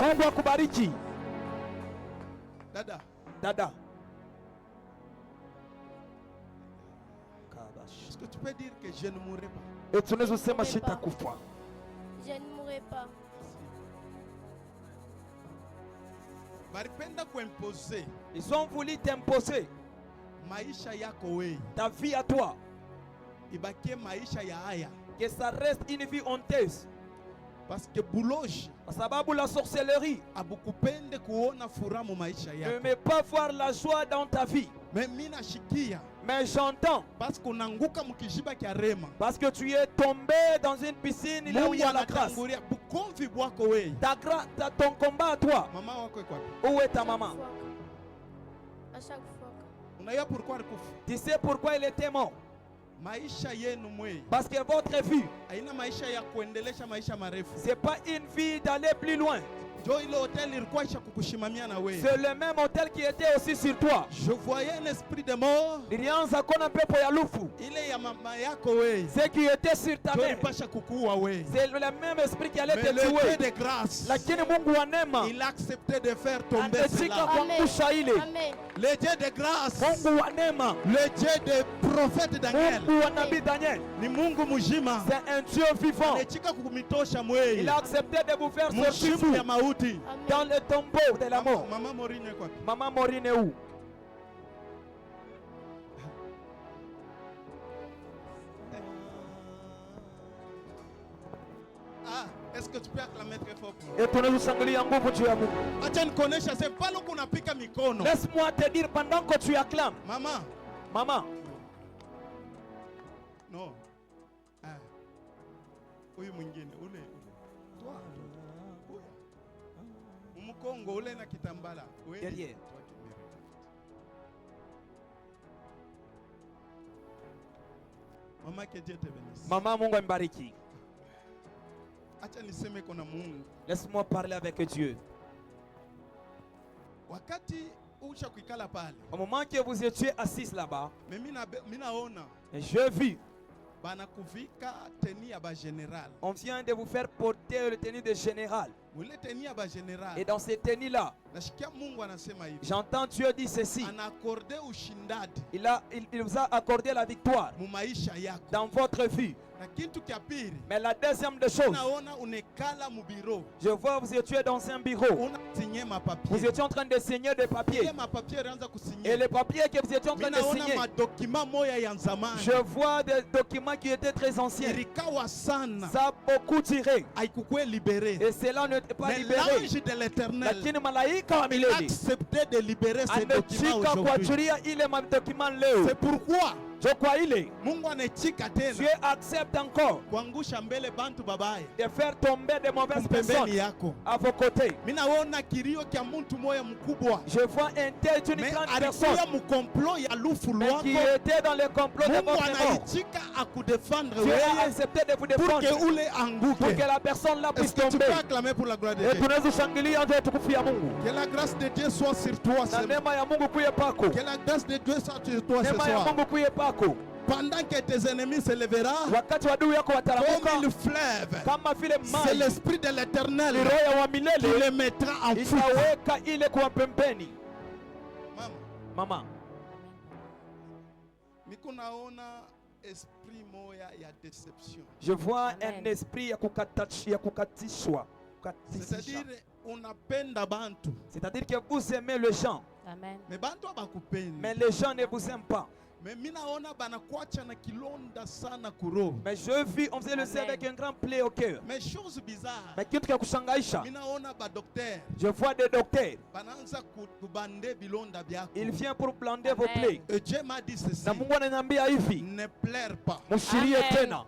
Mungu akubariki. Dada, Dada, est-ce que tu peux dire que je ne mourrai pas? et tunaweza kusema sitakufa. Je ne mourrai pas. Baripenda kuimposer Ils ont voulu t'imposer maisha yako wewe. ta vie à toi, Ibakie maisha ya haya. que ça reste une vie honteuse. Parce que buloji Kwa sababu la sorcellerie abukupende kuona furaha mu maisha ne yako. met pas voir la joie dans ta vie. Mimi nashikia Mais j'entends, parce que unaanguka mkishiba kya rema. parce que tu es tombé dans une piscine là où il y a la grâce. anatangulia bukomvi bwako wewe. Ton combat à toi. Mama wako iko wapi? Où est ta maman? À chaque fois. Unajua pourquoi alikufa? Tu sais pourquoi il était mort? Maisha yenu mwe Parce que votre vie, haina maisha ya kuendelesha maisha marefu. c'est pas une vie d'aller plus loin. Jo ile hotel ilikuwa isha kukushimamia na wewe. C'est le même hôtel qui était aussi sur toi. Je voyais un esprit de mort. Nilianza kuona pepo ya lufu. Ile ya mama yako wewe. Ce qui était sur ta Jo mère, ilipasha kukuua wewe. c'est le même esprit qui allait Mais te le Dieu tuer. de grâce, Lakini Mungu wa neema il a accepté de faire tomber ameshika cela. kuangusha ile. Amen. Le Dieu de grâce, Mungu wa neema, le Dieu de prophète Daniel, Mungu wa nabii Daniel, ni Mungu mujima. c'est un Dieu vivant. Anachika kukumitosha mwei. Il a accepté de vous faire sortir Mushimu ya vous mauti. dans le tombeau de la mort. Mama Morine kwa. Maman Maureen est où? Ah, est-ce que tu peux acclamer très fort pour moi? Et tunazushangilia nguvu juu ya Mungu. Acha nikuonesha c'est pas lo kunapika mikono. Laisse-moi te dire pendant que tu acclames. Mama, Maman, no. Ah. Huyu mwingine ule. Toi. Huyu. Mkongo ule na kitambala. Wewe. derrière. Mama que Dieu te bénisse. Maman Mungu ambariki. Acha niseme kuna Mungu. Laisse-moi parler avec Dieu. Wakati usha kuikala pale. Au moment que vous étiez assis là-bas, Mais minaona je vis, bana kuvika teni ya ba general. on vient de vous faire porter le tenue de général. Mule teni ya ba general. Et dans cette tenue-là, Nashikia Mungu anasema hivi. j'entends Dieu dire ceci. Anakorde ushindadi Il vous a accordé la victoire mu maisha yako. dans votre vie. Na kitu kia pili. Mais la deuxième des choses, Naona unekala mu biro. je vois vous étiez dans un bureau. Una signer ma papier. Vous étiez en train de signer des papiers. Ile ma papier anaanza kusigner. Et les papiers que vous étiez en train de Minaona signer, ma document moya ya zamani. je vois des documents qui étaient très anciens. Irikawa sana. Ça a beaucoup tiré. Haikukuwe libéré. Et cela n'était pas Mais libéré. l'ange de l'éternel Lakini malaika wa a milele accepté de libérer ces documents amechika aujourd'hui. kuachilia ile madocument leo. C'est pourquoi Je crois il Mungu anachika tena Dieu accepte encore kuangusha mbele bantu babaya de faire tomber de mauvaises personnes kumpembeni yako. à vos côtés. Minaona kilio kya muntu moya mkubwa. Je vois un tel d'une Mais grande alikuya personne mkomplot ya lufu mais qui lwako. était dans le complot de Mungu votre mort. anaichika akudefendre Dieu a wewe accepté de vous pour défendre que ule pour anguke. que la personne là puisse Est-ce que tu tomber. peux acclamer pour la gloire de Et Dieu? tunaweza shangilia ndio tukufu ya Mungu. Que la grâce de Dieu soit sur toi. Na neema ya Mungu kuye pako. Que la grâce de Dieu soit sur toi ce Neema ya soir. Mungu kuye pako. Pendant que tes ennemis se lèveront Wakati wadui yako wataramuka comme il fleuve, kama vile c'est maji, l'esprit de l'éternel ni roho ya wa qui milele les mettra en fuite. itaweka ile kuwa pembeni. Mama, Mama, miko naona esprit moya ya déception. je vois Amen. un esprit ya kukatishwa. C'est-à-dire unapenda bantu, C'est-à-dire que vous aimez les gens, Amen. mais bantu abakupendi. mais les gens ne vous aiment pas. Mais minaona banakuacha na kilonda sana kuro. Mais je vis, on faisait le sait Amen. avec un grand play au cœur. Mais chose bizarre, Mais kitu kia kushangaisha, minaona ba docteur je vois des docteurs, banaanza kubande bilonda byako. il vient pour blander vos Amen. plaies. Et Dieu m'a dit ceci, Na Mungu ananiambia hivi, ne pleure pas. mshirie Amen. tena.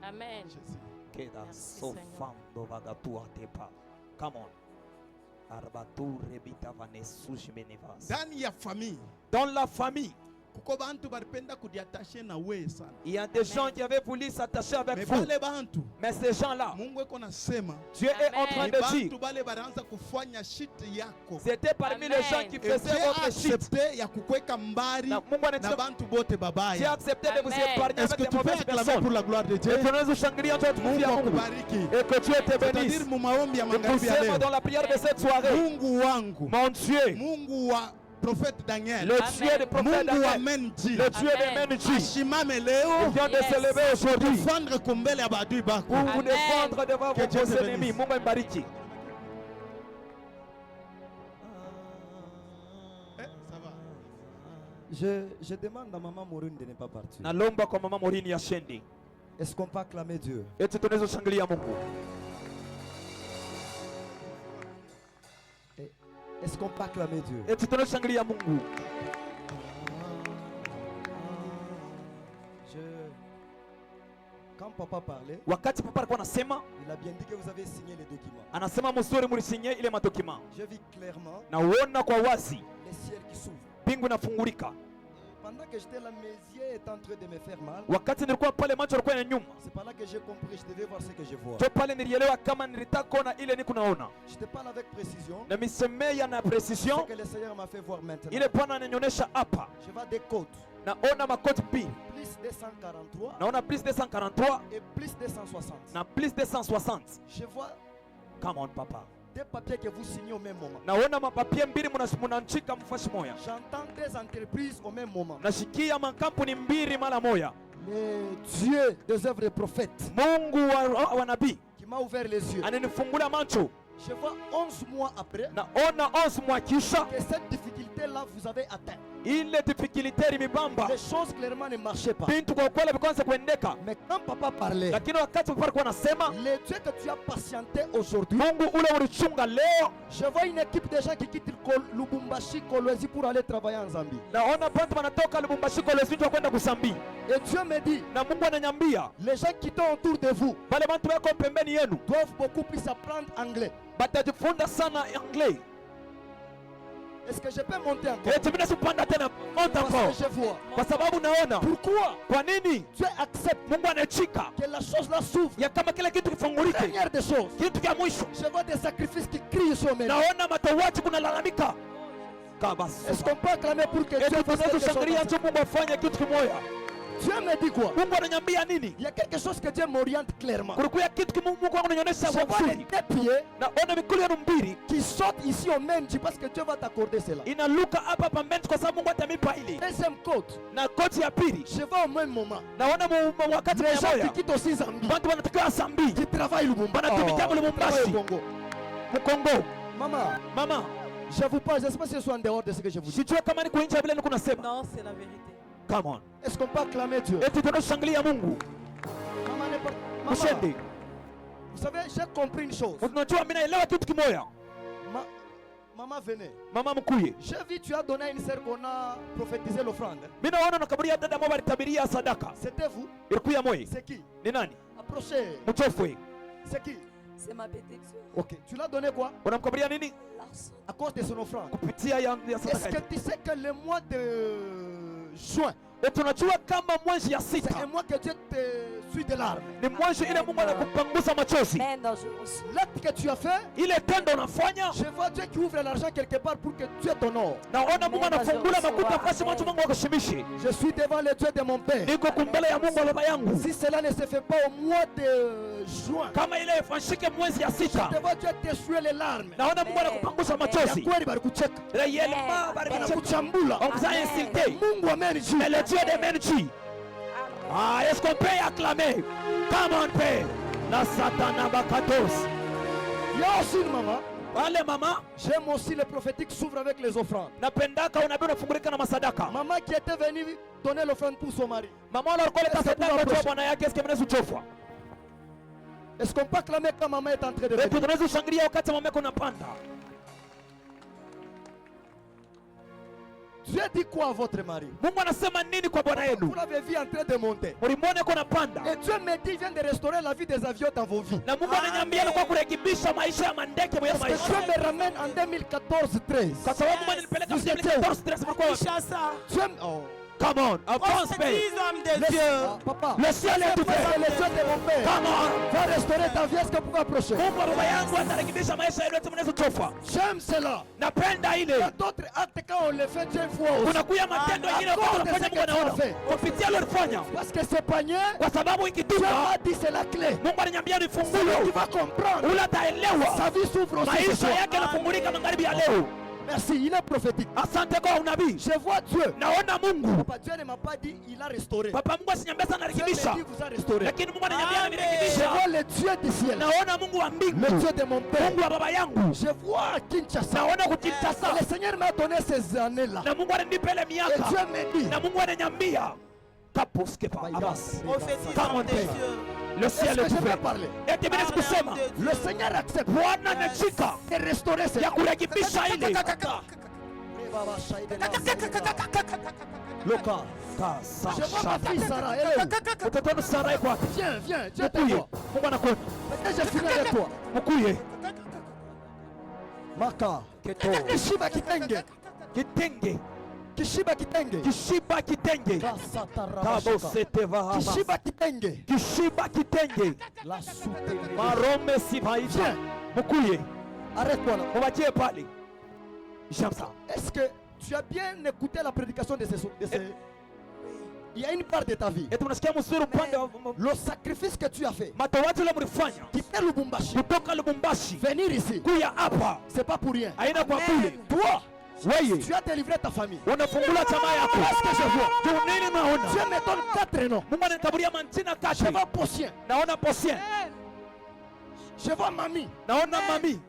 Amen. Jésus. Keda Merci, sofando vagatua tepa. Come on. Arbatu rebita vanesu jimenevas. Ndani ya famille Dans la famille, kuko bantu baripenda kudiatashe na wewe sana. il y a des gens qui avaient voulu s'attacher avec Mais vous. bale bantu Mais ces gens-là, Mungu eko nasema Dieu est en Amen. train ni de bantu dire, bale banaanza kufanya shit yako. c'était parmi Amen. les gens qui Et Dieu faisaient a votre shit. accepté ya kukweka mbari Na Mungu na anasema, bantu bote Dieu a babaya. accepté de vous Amen. épargner Est-ce avec que des tu peux mauvaises acclamer personnes. pour la gloire de Dieu? Et tunaweza kushangilia ndio Mungu tukufu ya Mungu. akubariki. Et que Dieu te C'est-à-dire bénisse. mu maombi ya Et magharibi ya poussez-moi leo. dans la prière de cette soirée. Mungu wangu, Mon Dieu, Mungu wa prophète Daniel, le Amen. Dieu du prophète Mungu wa Daniel, Menji, le Dieu de Amen. Menji, ashimame il leo vient de Yes. se lever aujourd'hui défendre kumbele ya badui bako. pour vous Amen. défendre devant Que Dieu vos te ennemis. bénisse. Mungu ambariki. Eh, ça va. Je demande à maman Maureen de ne pas partir. Nalomba kwa mama Morini ya Shendi. Est-ce qu'on peut acclamer Dieu? Eti tunaweza kushangilia Mungu. Est-ce qu'on peut acclamer Dieu? Eti tunashangilia Mungu. Quand papa parlait, Wakati papa alikuwa anasema, il a bien dit que vous avez signé les documents. anasema mzuri mlisinye ile madokima. J'ai vu clairement Na uona kwa wazi les ciels qui s'ouvrent. mbingu inafungulika. Pendant que j'étais là, mes yeux étaient en train de me faire mal. Wakati nilikuwa pale macho yalikuwa ya nyuma. C'est pas là que j'ai compris, je devais voir ce que je vois. Jo pale nilielewa kama nilitaka kuona ile niko naona. Je te parle avec précision. Na misemea na Ce precision que le Seigneur m'a fait voir maintenant. ile Bwana ananionyesha hapa. Je vois des côtes. Naona makoti mbili. Plus 243 Naona plus 243 et plus 260. na plus 260. Je vois Come on papa. des papiers que vous signez au même moment. Naona mapapie mbili munanchika mfashi moya. J'entends des entreprises au même moment. Nashikia makampuni mbili mara moya. Le Dieu des œuvres des prophètes Mungu wa nabii qui m'a ouvert les yeux. ananifungula macho. Je vois 11 mois après Naona 11 mois kisha que cette difficulté-là vous avez atteint. ile difficulty imebamba. Les choses clairement ne marchaient pas. Bintu kwa kweli vikaanza kuendeka. Mais quand papa parlait, Lakini wakati papa alikuwa anasema, le Dieu que tu as patienté aujourd'hui, Mungu ule ulichunga leo. je vois une équipe de gens qui quittent Lubumbashi, Kolwezi pour aller travailler en Zambie. Naona bantu wanatoka Lubumbashi kwa Lesotho kwenda kusambi. Et Dieu me dit, Na Mungu ananyambia, les gens qui sont autour de vous wale bantu wako pembeni yenu doivent beaucoup plus apprendre anglais. batajifunza sana anglais. Est-ce que je peux monter encore? Eti mimi nasipanda tena monta Parce kwa. que je vois. Kwa sababu naona Pourquoi kwa nini Dieu accepte Mungu anachika que la chose là s'ouvre? ya kama kila kitu kifungulike. Dernière des choses, Kitu cha mwisho je vois des sacrifices qui crient sur mes mains. naona matowaji kunalalamika. Kabasa. Est-ce qu'on peut acclamer pour que Dieu Eti fasse tunaweza quelque chose? kushangilia tu Mungu afanye kitu kimoja. Dieu me dit quoi? Mungu ananyambia nini? Il y a quelque chose que Dieu m'oriente clairement. Kulikuwa kitu Mungu ananionyesha Je kwa vois les mzuri. deux pieds Naona mikono yenu mbili qui sautent ici au même Dieu parce que Dieu va t'accorder cela. inaluka hapa pambeni kwa sababu Mungu atamipa ile. Deuxième côte, Na koti ya pili je vois au même moment naona wakati les gens qui mmoja quittent aussi Zambie, watu wanatakiwa Sambi qui travaillent Lubumbashi. Banatumikia Lubumbashi. Travaillent au Congo. Mkongo. Maman, Mama, je vous parle, je ne sais pas si je suis en dehors de ce que je vous dis. sijua kama ni kuinja vile niko nasema. Non, c'est la vérité. Come on. Est-ce qu'on peut acclamer Dieu? Eti tunashangilia Mungu. Maman, Ushende. vous savez, j'ai compris une chose. Unajua mimi naelewa kitu kimoja. Maman, venez. Mama mkuye. J'ai vu, tu as donné à une sœur qu'on a prophétisé l'offrande. Mimi naona nakaburia dada mmoja alitabiria sadaka. C'était vous? Ilikuwa moi. C'est qui? Ni nani? Approchez. Mchofwe. C'est qui? C'est ma protection. Ok. Tu l'as donné quoi? Unamkaburia nini? L'argent. À cause de son offrande. Kupitia ya Est-ce sadaka. que tu sais que le mois de juin, Eti unajua kama mwezi ya c'est sita un mois que Dieu te suit de larmes? ni mwezi ile Mungu anakupangusa machozi. Mais dangereux. L'acte que tu as fait, Ile tendo unafanya je vois Dieu qui ouvre l'argent quelque part pour que Dieu t'honore. naona Mungu anafungula makuta fasi mwacho Mungu akashimishe. Je suis devant le Dieu de mon Père. Niko kumbele ya Mungu wa baba yangu. Si cela ne se fait pas au mois de juin, Kama ile ifanyike mwezi ya sita je vois Dieu t'essuyer les larmes. naona Mungu anakupangusa machozi. Kweli barikucheka. Réellement, Banakuchambula. on vous a insulté. Mungu amenji. Mais le Dieu des Menji. Ah, est-ce qu'on peut acclamer? Come on, père. Na satana bakatos. Il y a aussi une maman. Wale mama, J'aime aussi le prophétique s'ouvre avec les offrandes. napendaka unabii unafungulika na masadaka. Maman qui était venue donner l'offrande pour son mari. Mama wale walikuwa leta sadaka kwa bwana yake, eske mnaweza kuchofwa? Est-ce qu'on peut acclamer quand maman est en train de Wewe venir? tunaweza kushangilia wakati mama yako unapanda. Dieu dit quoi à votre mari? Mungu anasema nini kwa bwana Vous yenu? l'avez vu en train de monter. Mulimwone kwa napanda. Et Dieu me dit, il vient de restaurer la vie des avions dans vos vies. Na Mungu ananiambia alikuwa kurekebisha maisha ya mandeke mwa Parce que maisha. Dieu me ramène en 2014-13. Kwa sababu Mungu alinipeleka Vous étiez 2014 stress mlikuwa wapi? Dieu, oh. Come on, avance père. hommes de Le- Dieu. Ah, papa, Le ciel est ouvert. c'est le Dieu de mon père. Come on. Va restaurer ta vie. Est-ce que vous pouvez approcher? Mungu wa baba yangu atarekebisha maisha yenu yote mnaweza kuchofwa. J'aime cela. Napenda Il y ile. a d'autres actes quand on les fait Dieu voit aussi. Kunakuya matendo mengine à ambayo cause de unafanya ce Mungu que tu as anaona. fait. Kupitia alilofanya. Parce que ce panier, Kwa sababu Dieu ikituka m'a dit c'est la clé. Mungu aliniambia ni Tu fungulo. vas comprendre. Ule ataelewa. Sa vie s'ouvre aussi ce Maisha soir. yake yanafungulika magharibi ya leo. Merci, il est prophétique. Asante kwa unabii. Je vois Dieu. Naona Mungu. Papa, Dieu ne m'a pas dit, il a restauré. Papa Mungu asiniambia sana Dieu rekebisha. me dit, vous a restauré. Lakini Mungu ananiambia Je nirekebisha. vois le Dieu du ciel. Naona Mungu wa Le mbingu. Dieu de mon père. Mungu wa baba yangu. Je vois Kinshasa. Naona kukinshasa. Le Seigneur m'a donné ces années-là. Na Mungu ananipa ile Et miaka. Dieu me dit, Na Mungu ananiambia. Kaposkepa. Avance. Prophétise Come on, des Père. cieux. Le ciel Est-ce est que je peux ouvert. parler? Et tu vienes kusema Le Seigneur accepte Bwana anachika de restaurer ses ya kurekebisha ile Loka. Kasa Je vois ma shada. fille Sarah, elle est où? Mtoto wenu Sara yuko wapi? Viens, viens, viens, Mkuye. t'es Mungu anakuona. Peut-être j'ai fini avec toi. Mkuye. Maka. Keto. Kishiba kitenge. Kitenge. Kishiba kitenge. Kishiba kitenge. Kabo Kasata sete vahama. Kishiba kitenge. Kishiba kitenge. La soutenue. Marome sivaisha. Viens. Mkuye. Arrête-toi là. Mubachie pale. J'aime ça. Est-ce que tu as bien écouté la prédication de ces... Il y a une part de ta vie. Eti unasikia mzuri upande wa Le sacrifice que tu as fait. matowaji ule mlifanya Quitter Lubumbashi. kutoka Lubumbashi Venir ici. kuya hapa C'est pas pour rien. haina kwa kule. Toi, Wewe tu as délivré ta famille. unafungula chama yako. Qu'est-ce que je vois? Tu nini naona? Dieu me donne 4 noms. Mungu ananikaburia manjina Je kati. vois Possien. Naona Posien, Je vois Mami. naona Mami,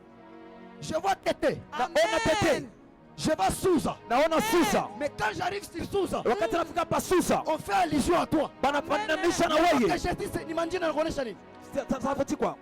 Je vois Tété. naona Tete, Je vois Souza. naona Susa. Mais quand j'arrive sur Souza, Wakati nafika pa Susa on fait allusion à toi. banafananisha na Que wewe. je dis, ni manjina nakuonesha nini? Safatikwa.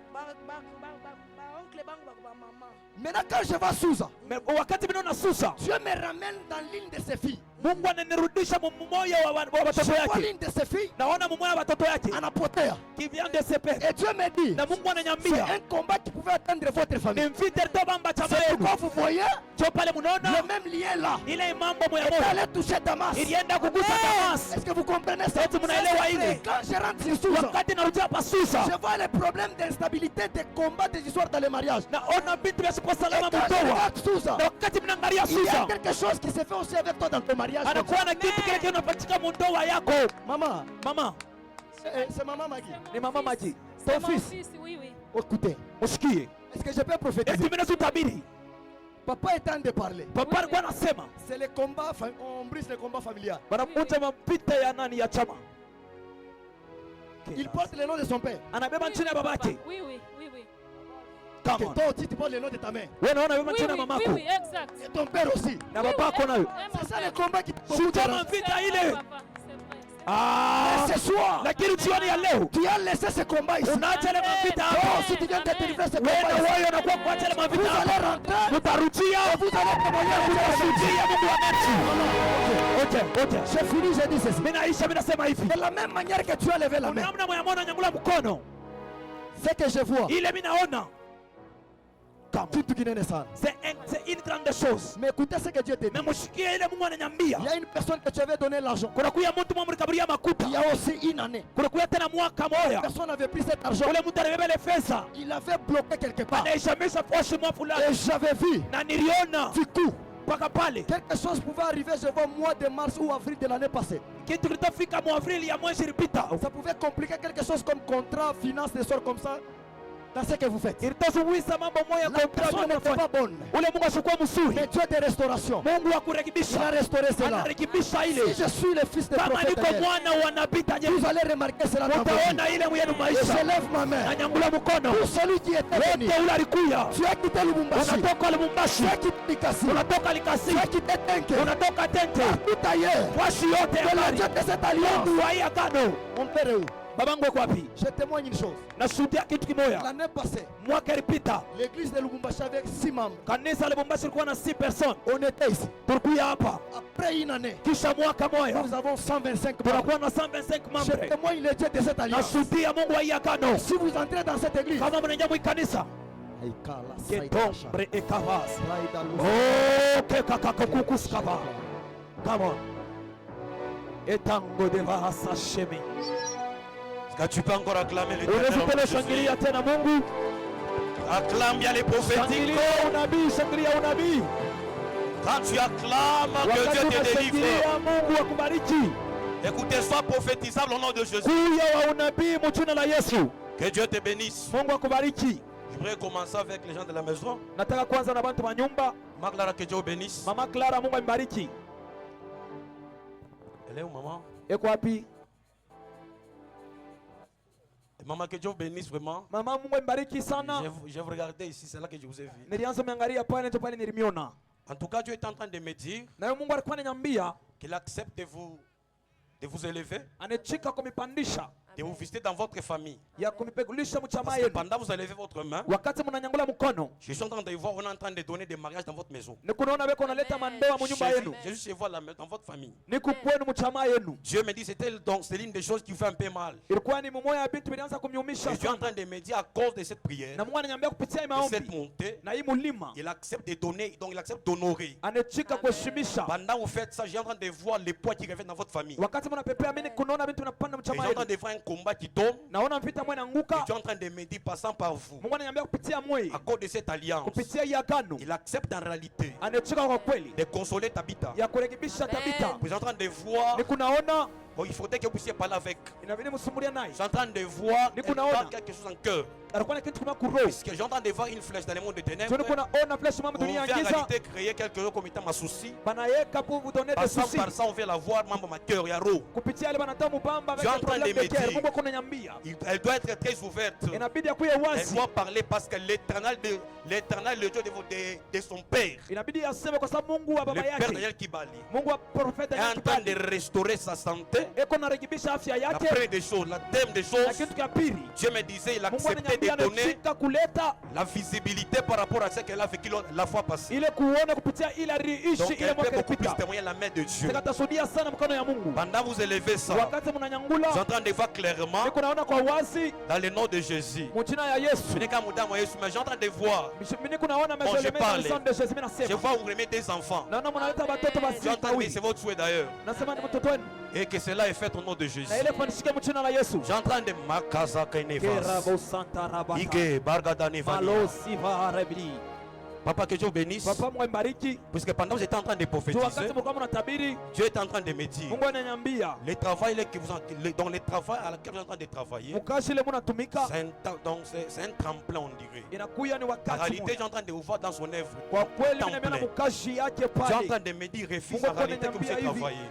Maintenant quand je vois Souza, Wakati mimi naona Susa, Dieu me ramène dans l'une de ses filles. Mungu ananirudisha mmoja wa watoto Je vois yake. l'une de ses filles Naona mmoja wa watoto yake anapotea. qui vient de ses pères. Et Dieu me dit, Na Mungu c'est ananyambia un combat qui pouvait atteindre votre famille. ni mvita tobamba chama C'est yenu. pourquoi vous voyez Jo pale mnaona le même lien là. ile mambo moya Est moya allé toucher Damas. ilienda kugusa Damas. Est-ce que vous comprenez ça? Eti mnaelewa ile? Quand je rentre sur Souza, Wakati narudia pa Susa, je vois les problèmes d'instabilité, des combats, des histoires dans les mariages. naona vitu vya siku Et salama quand je mtoa. regarde Souza, Na wakati mnaangalia il y a Susa, quelque chose qui se fait aussi avec toi dans ton mariage. anakuwa na kitu kile kinapatika mundoa yako. Maman, Mama, c'est maman Maggie. ni mama Maji. Ton fils, Oui, oui. écoutez, Usikie. est-ce que je peux Eti prophétiser? mimi nazutabiri. Papa est en train de parler. Papa alikuwa anasema C'est le combat, on brise le combat familial. wanakuja mapita ya nani ya chama. Il porte le nom de son père. Anabeba chini ya babake. Oui, oui, oui, oui. Come Que on. toi aussi tu portes le nom de ta mère. Wewe naona beba Oui, chini ya oui, oui, mamako. oui, exact. Et ton père aussi. Na babako nayo. C'est ça le combat qui te Shuka dérange. mavita ile. Papa, c'est vrai. Ah, Mais ce soir, lakini jioni ya leo tu as laissé ce combat ici. unaacha ile mavita Toi hapo. aussi tu viens de délivrer ce Wewe combat na ici. wewe unakuwa kuacha ile Vous mavita allez hapo. rentrer. Mtarudia. Vous allez témoigner. Mtarudia Mungu wa Messi. Okay, okay. J'ai fini, j'ai dit ceci. Mimi naisha mimi nasema hivi. De la même manière que tu as levé la main, Namna moya mwana nyangula mkono. ce que je vois, Ile mimi naona kitu kinene sana. c'est une grande chose. Mais écoutez ce que Dieu te dit. Mais mshikie ile Mungu ananiambia. Il y a une personne que tu avais donné l'argent. Kuna kuya mtu mwa mlikaburia makuta. Il y a aussi une année. Kuna kuya tena mwaka moya. Personne avait pris cet argent. Ule mtu alibeba ile pesa. Il avait bloqué quelque part. Anaishamisha poshi mwa fulani. Et j'avais vu, Na niliona du coup, mpaka pale quelque chose pouvait arriver, je vois, au mois de mars ou avril de l'année passée. kitu kilitafika mu Avrili ya mwezi ilipita. Ça pouvait compliquer quelque chose comme contrat, finance, des sortes comme ça, dans ce que vous faites. Ilitasuwisa mambo moya La personne n'était pas bonne. ule Mungu ashukua mzuri. Mais Dieu de restauration, Mungu wa il a kurekebisha. restauré cela. Anarekebisha Si ile. je suis le fils de Kama prophète, niko Daniel, mwana wa nabii Daniel, vous allez remarquer cela dans vos vies. utaona ile mwenu Et je maisha. lève ma main. Nanyangula mkono. Pour celui qui était venu, Wote ule alikuya. tu as quitté Lubumbashi, Unatoka Lubumbashi. tu as quitté Likasi, Unatoka Likasi. tu as quitté Tenke, Unatoka Tente. tout ailleurs. Washi yote ya Que le habari. Dieu de cette alliance, Mungu wa hii agano. mon père est où? Babangu yuko wapi? Je témoigne une chose. Nashuhudia kitu kimoya. L'année passée, Mwaka ilipita l'église de Lubumbashi avec 6 membres. kanisa la Lubumbashi lilikuwa na 6 personnes. On était ici. Tulikuya hapa Après une année, kisha mwaka moya nous avons 125 membres. tunakuwa na 125 Je membres. témoigne le Dieu de cette alliance. Nashuhudia Mungu wa hii agano. Si vous entrez dans cette église, Kama mnaingia mwi kanisa ketombre ekavas oke kakakokukuskava. Come on. Etango de vahasa shemi. Est-ce que tu peux encore acclamer le Unazipele shangilia tena Mungu. Acclame bien les prophétiques. Shangilia unabii, shangilia unabii. Quand tu acclames que Wakati Dieu te délivre. unashangilia Mungu akubariki. Écoutez, sois prophétisable au nom de Jésus. Kuya wa unabii mchuna la Yesu. Que Dieu te bénisse. Mungu akubariki. Je voudrais commencer avec les gens de la maison. Nataka kwanza na bantu wa nyumba. Marc Lara, que Dieu vous bénisse. Mama Clara, Mungu ambariki. Elle est où, maman? Eko wapi? Et maman, que Dieu vous bénisse vraiment. Mama, Mungu ambariki sana. Je vous regardais ici, c'est là que je vous ai vu. Nilianza miangalia pale ndio pale nilimiona. En tout cas, Dieu est en train de me dire Na Mungu alikuwa ananiambia qu'il accepte de vous de vous élever, anechika kumipandisha de vous visiter dans votre famille. ya kumipegulisha mchama Parce que yenu. pendant que vous élevez votre main, Wakati mnanyangula mkono je suis en train de voir, on est en train de donner des mariages dans votre maison. ni kunaona beko naleta mandoa mu nyumba yenu, Jésus se voit dans votre famille. ni kukwenu mchama yenu. Dieu me dit, c'était donc c'est l'une des choses qui fait un peu mal. Ilikuwa ni mmoja ya bintu vilianza Et kumyumisha Dieu est en sana, train de me dire, à cause de cette prière, na Mungu ananiambia kupitia hii de cette maombi montée, na hii mulima il accepte de donner, donc il accepte d'honorer. anechika kuheshimisha. Pendant que vous faites ça, j'ai en train de voir les poids qui reviennent dans votre famille. Wakati mnapepea mimi kunaona bintu vinapanda Et mchama j'ai en train yenu, de voir un combat qui tombe. naona vita mwe Et nanguka. Dieu est en train de me dire, passant par vous, Mungu ananiambia kupitia mwe, à cause de cette alliance, kupitia hii agano il accepte en réalité anechika kwa kweli de consoler Tabitha. ya kurekebisha Tabita. Vous êtes en train de voir, Ni kunaona oh, il faudrait que vous puissiez parler avec. inabidi msumbulie naye, Je suis en train de voir Ni elle kunaona. parle quelque chose en cœur. alikuwa na kitu kama kuroho. Puisque j'ai en train de voir une flèche dans le monde des ténèbres. Tuni kunaona flash mama On dunia vient en giza réalité créer quelque chose comme étant ma souci. banayeka pour vous donner des Passant soucis. par ça, on vient la voir, membre ma cœur, Yaro. Kupitia ile banatoa mubamba avec Dieu est en des train de problèmes me de cœur. dire. Mungu kunanyambia Elle doit être très ouverte. inabidi akuye Elle wazi, doit parler parce que l'éternel, le Dieu de son père, inabidi aseme kwa sababu Mungu wa le baba père yake, Daniel Kibali, Mungu wa profeta est en train de Daniel restaurer sa santé. eko narekebisha afya La yake. première des choses, la deuxième des Na choses, kitu cha pili, Dieu me disait, il Mungu acceptait ananiambia de donner anachika kuleta la visibilité par rapport à ce qu'elle a vécu la fois passée. ile kuona kupitia ile aliishi Donc ile elle peut mwaka beaucoup plus ilipita. témoigner la main de Dieu. Sikatasudia sana mkono ya Mungu. Pendant que vous élevez ça, Wakati mnanyangula, vous êtes en train de voir clairement niko naona kwa wazi dans le nom de Jésus. mjina ya Yesu. Ce n'est qu'à mon dame, mais je suis en train de voir. Mimi niko naona Bon, je mezo parle. le de Jésus, mimi Je nasema. vois où vous aimez des enfants. Naona mnaleta watoto basi. Je suis en train de dire, c'est votre souhait d'ailleurs. Nasema ni mtoto wenu. Et que cela est fait au nom de Jésus. Na ile fanishike mjina la Yesu. Je suis en train de Makaza Kenevas. Kerabo Santa Rabata. Ige Bargadani Vania. Malosi varebli. Papa, que Dieu vous bénisse. Papa Mungu ambariki. Puisque pendant que j'étais en train de Tu wakati prophétiser, mlikuwa mnatabiri, Dieu est en train de me dire, Mungu ananiambia, le travail que vous dans le travail à laquelle vous êtes en train de travailler, mkashi ile mnatumika c'est un tremplin, on dirait. inakuya ni En wakati réalité, mmoja. j'ai en train de vous voir dans son œuvre. Kwa kweli mimi Temple. nimeona mkashi yake Dieu est en pale. train de me dire, refuse Mungu en réalité que vous ananiambia êtes hivi. travaillé.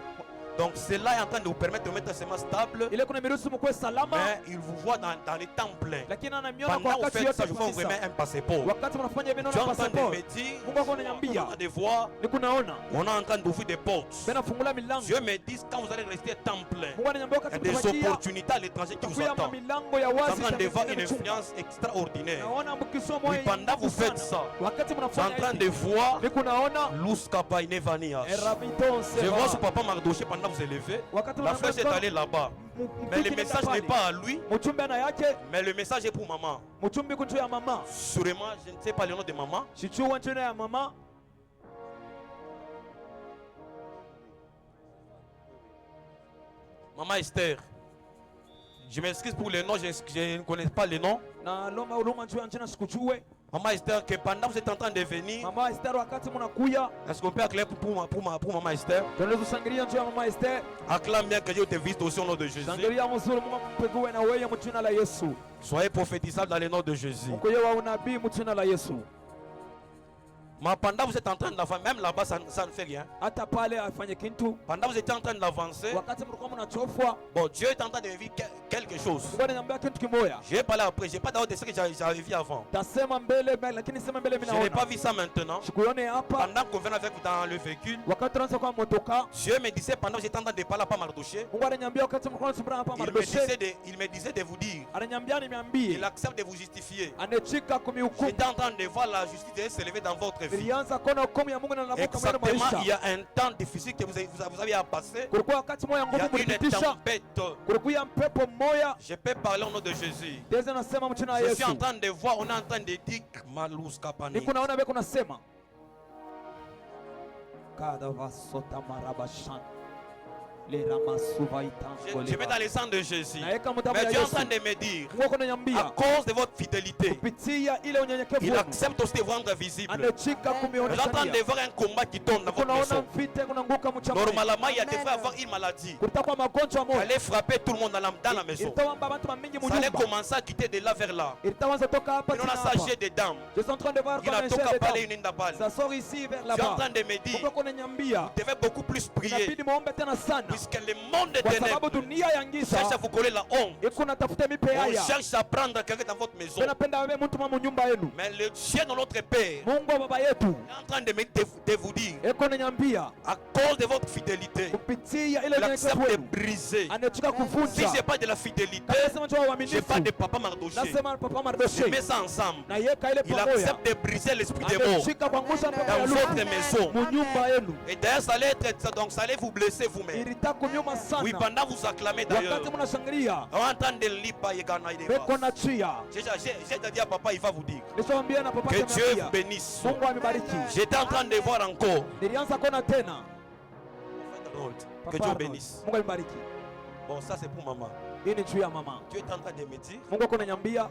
Donc cela est en train de vous permettre de mettre un semence stable, Ile kuna miruhusu mkwe salama, mais il vous voit dans les temps pleins. lakini ananiona kwa Pendant que vous wakati faites ça, yote je vois vraiment kabisa. un passeport. Wakati mnafanya hivi Dieu est naona en train de passport. me dire, Mungu ako on ananiambia, est en train de voir, ni kunaona. on est en train d'ouvrir des portes. Bena fungula milango. Dieu me dit, quand vous allez rester temps plein, Mungu ananiambia il y a wakati des mtabakia, opportunités à l'étranger qui vous kuya attendent. milango ya Vous êtes wazi en train de voir une itakuwa imechunga. influence extraordinaire. Naona mkisoma Oui, moyo pendant que vous faites ça, wakati vous êtes en mnafanya train hivi, de voir ni kunaona Louskapa Inevanias. Erabiton Je vois Sera. son papa Mardoché pendant que vous élevez. Wakati La flèche est mnafanya allée là-bas. Mais le message n'est pas à lui, mchumbi ana yake, mais le message est pour maman. mchumbi kunchu ya mama. Sûrement, je ne sais pas le nom de maman. Shichua nchini ya mama. Maman Esther. Je m'excuse pour les noms, je ne connais pas les noms. Na loma uluma nchini nchini sikujue. Maman Esther, que pendant que vous êtes en train de venir, Mama Esther wakati mnakuya, est-ce qu'on peut acclamer pour Maman Esther? tunaweza kushangilia njoo ya mama Esther. Acclame bien que Dieu te visite aussi au nom de Jésus. Shangilia mzuri Mungu akupegue na wewe mjina la Yesu. Soyez prophétisables dans le nom de Jésus. Mkoye wa unabii mjina la Yesu. Mais pendant que vous êtes en train d'avancer, même là-bas, ça ne fait rien. Hata pale afanye kitu. Pendant que vous êtes en train d'avancer, Wakati mlikuwa mnachofwa, bon, Dieu est en train de vivre quelque chose. Mungu ananiambia kitu kimoja. Je vais parler après, je n'ai pas d'avoir de ce que j'avais vu avant. Tasema mbele lakini sema mbele mimi Je n'ai pas naona. vu ça maintenant. Sikuone hapa. Pendant qu'on venait avec vous dans le véhicule, Wakati tunaanza kwa motoka, Dieu me disait, pendant que j'étais en train de parler à pas Mardoché, Mungu ananiambia wakati mlikuwa mnasubiri hapa il me disait de vous dire, ananiambia nimeambie. il accepte de vous justifier. Anachika kumihukumu. J'étais en train de voir la justice de s'élever dans votre vie. Nilianza kuona hukumu ya Mungu na navuka mwendo Exactement, il y maisha. a un temps difficile que vous avez à passer. Kulikuwa wakati moya Il y nguvu a une kulipitisha. tempête. Kulikuwa mpepo mmoja. Je peux parler au nom de Jésus. Tezi nasema mchina wa Je suis Yesu. en train de voir, on est en train de dire Malous Kapani. Niko naona beko nasema. Kada vasota marabashan. Le ramasuva itango. Je mets dans le sang de Jésus. Naeka mutamu Mais ya Dieu est en Yesu. train de me dire, Mungu à ananiambia cause de votre fidélité, kupitia ile unyenyekevu il wenu. accepte aussi de vous rendre visible. Anachika Je suis en train kumionyesha. de voir un combat qui tombe dans Niko votre naona maison. mvite kunanguka mchama. Normalement, il y a des fois avoir une maladie. Kutakuwa magonjwa Qui moja. allait frapper tout le monde dans la maison. Ilitawamba abantu mingi Ça allait munyumba. commencer à quitter de là vers là. Ilitaanza toka hapa Et on a tena hapa. sagé des dames. Je suis en train de voir Il a comme tout un qu'à chef parler d'état. une indabale. Ça sort ici vers Je suis en là-bas. train de me dire, Mungu kunaniambia vous devez beaucoup plus prier. inabidi muombe tena sana. Puisque le monde des Kwa sababu ténèbres dunia ya cherche à giza vous coller la honte. iko natafuta mipe On haya. cherche à prendre quelqu'un dans votre maison. Tunapenda wewe mtu mwa nyumba yenu. Mais le chien de notre Père Mungu wa baba yetu est en train de vous dire, iko nanyambia à cause de votre fidélité, kupitia kutia ile Il accepte de wenu, briser. anataka Si kuvunja. j'ai pas de la fidélité, Nasema njoo j'ai uaminifu, pas de papa Mardoché. nasema papa Je Mardoché, mets ça ensemble. na yeka ile Il pamoja, accepte de briser l'esprit des morts ameshika kuangusha pepo ya dans lufu votre maison. munyumba yenu. Et d'ailleurs, ça allait être, donc ça allait vous blesser vous-même. Ilitaka kunyuma Oui, sana, pendant vous acclamez d'ailleurs. wakati mnashangilia On entend de lipa yegana ide beko bas. na chia. J'ai dit à papa, il va vous dire Nishamwambia na papa que Dieu vous amemwambia, bénisse. Mungu amebariki. J'étais en train de voir encore. Nilianza kuona tena Que Papa Dieu Arnold, bénisse. Mungu amebariki. Bon, ça c'est pour maman. Hii ni juu ya mama. Dieu est en train de me dire. Mungu ako ananiambia,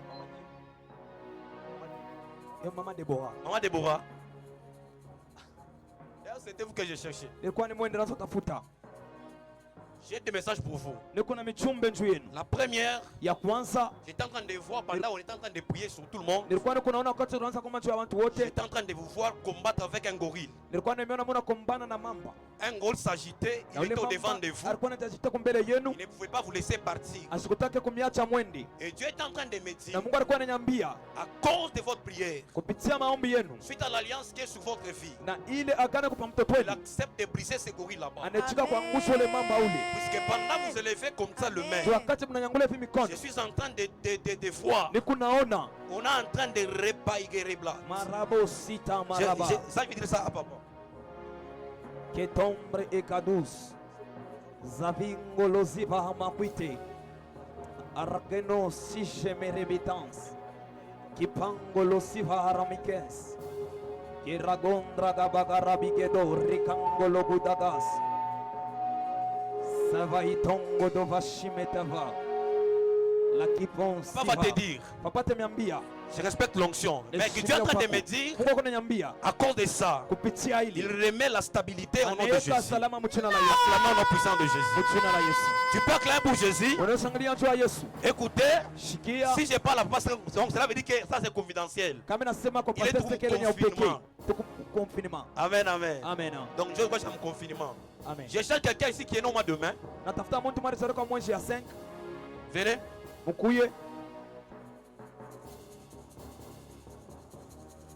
mama Deborah, Maman Déborah. D'ailleurs, c'était vous que je cherchais. nilikuwa nimwende nazo tafuta. J'ai des messages pour vous. Niko na michumbe juu yenu. La première, Ya kwanza j'étais en train de voir pendant on était en train de prier sur tout le monde. nilikuwa niko naona wakati tunaanza kama juu ya watu wote, J'étais en train de vous voir combattre avec un gorille. nilikuwa nimeona muna kombana na mamba. Un gorille s'agitait, Na il yule était au devant mamba de vous. alikuwa anajitaka kumbele yenu, Il ne pouvait pas vous laisser partir. asikutake kumiacha mwende. Et Dieu est en train de me Na dire, Mungu alikuwa ananiambia à cause de votre prière, kupitia maombi yenu suite à l'alliance qui est sur votre vie, na ile agano kwa mtoto il wenu, accepte de briser ce gorille là-bas. anachika kuangusha ule mamba ule. Puisque pendant vous élevez comme ça le main, Tu wakati mnanyangula hivi mikono, je suis en train de voir, niko naona on est en train de repaïguer blanc. marabo sita maraba Ça, je veux dire ça à papa. ketombre ekadus zavingolo ziva hamakwite argeno sijemerebitans kipangolo siva haramikes kiragondra gabagarabigedo rikangolo budagas savaitongo dovashimetava la kipon Papa va te dire, papa temeambia je respecte l'onction, mais que Dieu est en train de me dire, Mungu kunaniambia à cause de ça, kupitia il hili remet la stabilité au nom de anaweka Jésus. salama mchina la Yesu, Acclamons au nom puissant de Jésus. mchina la Yesu. Tu peux acclamer pour Jésus. Unashangilia juu ya Yesu. Écoutez, Shikia si je parle à pasteur, donc cela veut dire que ça c'est confidentiel. kama nasema kwa Il est pastor tout sekele ni ya upekee. confinement. Tuko confinement. Amen, amen. Amen. Donc Dieu va mon confinement. Amen. Je cherche quelqu'un ici qui est non moi demain. Natafuta mtu mmoja sarika mwezi ya 5. Venez. Mkuye.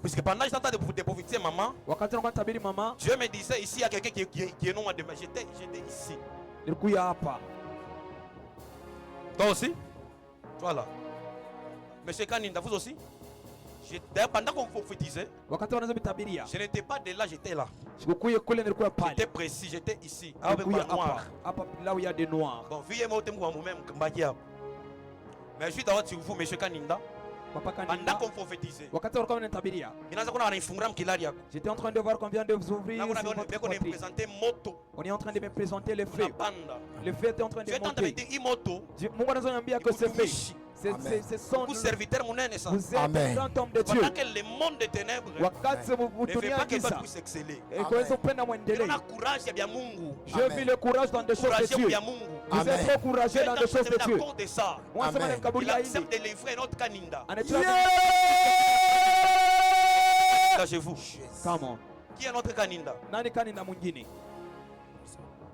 Puisque pendant que j'étais en train de profiter maman, Wakati nakuwa tabiri mama, Dieu me disait ici il y a quelqu'un qui est non moi demain. J'étais ici. nilikuya hapa. Toi aussi? Toi là. Monsieur Kaninda, vous aussi? D'ailleurs, pendant qu'on prophétisait, Wakati wanaanza bitabiria. je n'étais pas de là, j'étais là. Sikukuye kule nilikuwa J'étais pale. précis, j'étais ici. Avec Nilikuya ma noir. hapa. Hapa là où il y a des noirs. Bon, veuillez m'ôter moi-même, Mbakia. Mais je suis d'abord sur vous, monsieur Kaninda. Papa Pendant Kanina. qu'on prophétisait, Wakati walikuwa wanatabiria. inaanza kuna wanaifunga mkilari yako. J'étais en train de voir combien de vous ouvrir. Na kuna sur votre beko ni poitrine. présenter moto On est en train de me présenter les na faits. banda. Les faits étaient en train Tu de es en train de monter. dire moto. Mungu anazoniambia que c'est fait. C'est son. Beaucoup serviteurs munene ça. Vous êtes un grand homme de Dieu. Pendant que le monde des ténèbres Wakati ne fait mutumia pas que toi giza, puisses exceller. kuweza kupenda On mwendelee. a courage ya Mungu. Je vis le courage dans des choses de Courage Dieu. ya Mungu. Vous êtes trop Dieu courageux est dans en des choses de train Dieu. de ça. Moi, c'est Il Kabulia accepte de livrer notre Kaninda. Là chez vous. Come on. Qui est notre Kaninda? Nani Kaninda mwingine?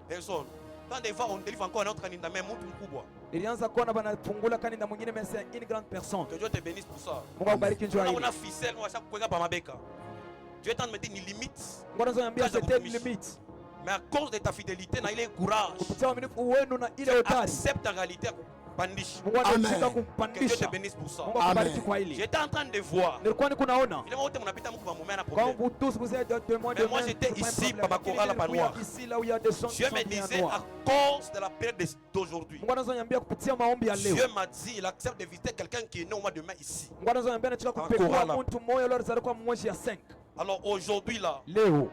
Personne. Quand des fois on délivre encore un autre Kaninda, mais mtu mkubwa. Nilianza kuona banapungula Kaninda mwingine, mais c'est une grande personne. Que Dieu te bénisse pour ça. Mungu akubariki njoo hili. On a ficelle, on a chaque fois par ma béca. Dieu est en train de me dire ni limite. Mungu anazoniambia c'était une limite. Mais à cause de ta fidélité, na ile courage. Kupitia uaminifu wenu na ile utari. Accepte en réalité pandisha. Mungu anataka Que Dieu te kumpandisha. bénisse pour ça. Mungu akubariki kwa hili. J'étais en train de voir. Nilikuwa niko naona. Finalement, wote mnapita mko mume na Quand problème. vous tous vous êtes de moi de Mais moi, j'étais ici, Papa Koral, Papa Noir. Ici là où il y a des gens qui Dieu sont me bien disait à noirs. cause de la période d'aujourd'hui. Mungu anazoniambia kupitia maombi ya leo. Dieu m'a dit, il accepte de visiter quelqu'un qui est né au mois de mai ici. Mungu anazoniambia nataka Korala. kupekua mtu mmoja leo alizaliwa mwezi ya 5. Alors aujourd'hui là, Leo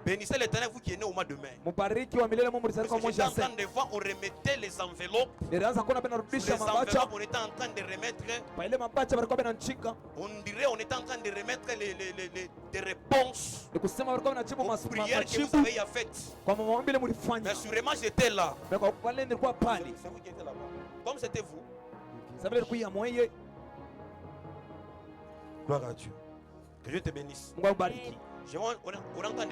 bénissez l'Éternel, vous qui êtes né au mois de mai. mubariki wa milele Mungu alizaliwa Parce que mwezi j'étais ya en train 5. de voir, on remettait les enveloppes. Nilianza kuona bena Les rudisha mabacha. enveloppes, on était en train de remettre, Pa ile mabacha balikuwa benanchika. on dirait, on était en train de remettre des réponses Nikusema balikuwa benajibu aux prières que vous majibu avez faites. kwa maombi ile mlifanya. Mais sûrement j'étais là. Na kwa pale nilikuwa pale. C'est vous qui étiez là-bas. Comme c'était vous. Sababu nilikuwa ya moyo. Gloire à Dieu. Que Dieu te bénisse. Mungu akubariki. On est en train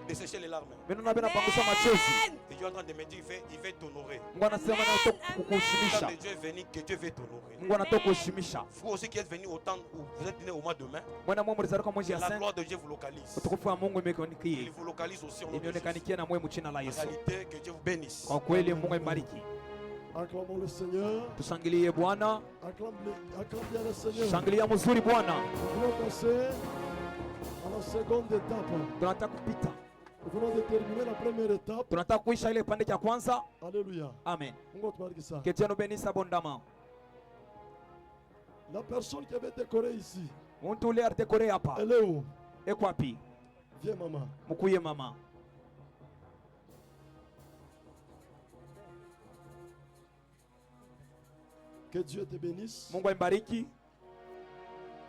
de sécher les larmes. Mimi na pangusa machozi. Et Dieu est en train de me dire, il veut t'honorer. Mungu anasema na kukuheshimisha. Quand Dieu est venu, que Dieu veut t'honorer. Mungu anataka kuheshimisha. Vous aussi qui êtes venus au temps où vous êtes venus au mois de mai. Mwana mwe mlizalika mwezi ya La 5. gloire de Dieu vous localise. Utukufu wa Mungu Il imekonikia. vous localise aussi en nom de Jésus. Imionekanikia na mwe mchina la En Yesu. réalité, que Dieu vous bénisse. Kwa kweli Mungu ibariki. Acclamons le Seigneur. Tushangilie Bwana. Acclame bien le Seigneur. Shangilia mzuri Bwana. Nous voulons passer à la seconde étape. Tunataka kupita. Nous venons de terminer la première étape. Tunataka kuisha ile kipande cha kwanza. Alléluia. Amen. Mungu atubariki sana. Que Dieu nous bénisse abondamment. La personne qui avait décoré ici, Mtu ule atekore hapa. elle est où? Eko wapi? Viens maman. Mkuye mama. Que Dieu te bénisse. Mungu aibariki.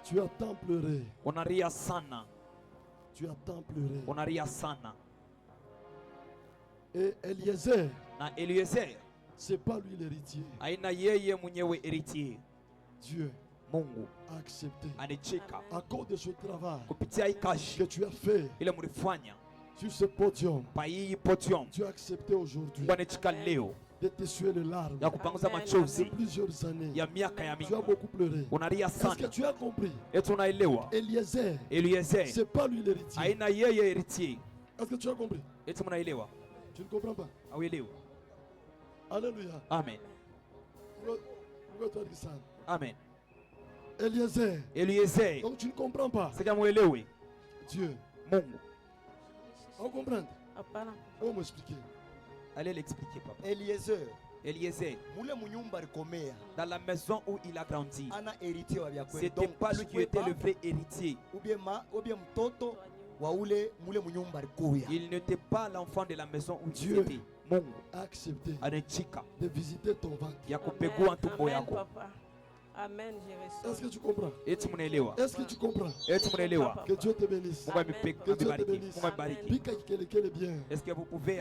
Tu as tant pleuré. Unalia sana. Tu as tant pleuré. Unalia sana. Et Eliezer, Na Eliezer c'est pas lui l'héritier. aina yeye mwenyewe héritier. Dieu Mungu a accepté. anicheka À cause de ce travail kupitia hii kazi que tu as fait ile mlifanya sur ce podium, pa hii podium. tu as accepté aujourd'hui Mungu anicheka leo de t'essuyer les larmes ya kupanguza de machozi plusieurs années. ya miaka ya Tu as mingi. beaucoup pleuré. Unalia Est-ce que sana. tu as compris? Eti unaelewa? Eliezer, Eliezer c'est pas lui l'héritier. aina yeye héritier. Est-ce que tu as compris? Eti mnaelewa? Tu ne comprends pas? Auelewa? Alléluia. Amen. Mungu atubariki sana. Amen. Eliezer. Eliezer. Donc tu ne comprends pas. Sika muelewe. Dieu. Mungu. On comprend? Hapana. On va m'expliquer. Allez l'expliquer papa. Eliezer Eliezer, mule munyumba alikomea dans la maison où il a grandi, ana héritier wa vya kweli. c'était pas lui qui était le vrai héritier. Ubie mtoto wa ule mule munyumba alikuya. Il n'était pas l'enfant de la maison où il Dieu était. Mungu a accepté anachika de visiter ton ventre. ya kupegua tumbo Amen, yako. papa. Amen, je Est-ce que reçois. tu comprends? Eti mnaelewa? Est-ce que tu comprends? Eti mnaelewa? Que Dieu te bénisse. Mungu amepeka Que Dieu te amebariki. bénisse. Mungu amebariki. Pika kikelekele bien. Est-ce que vous pouvez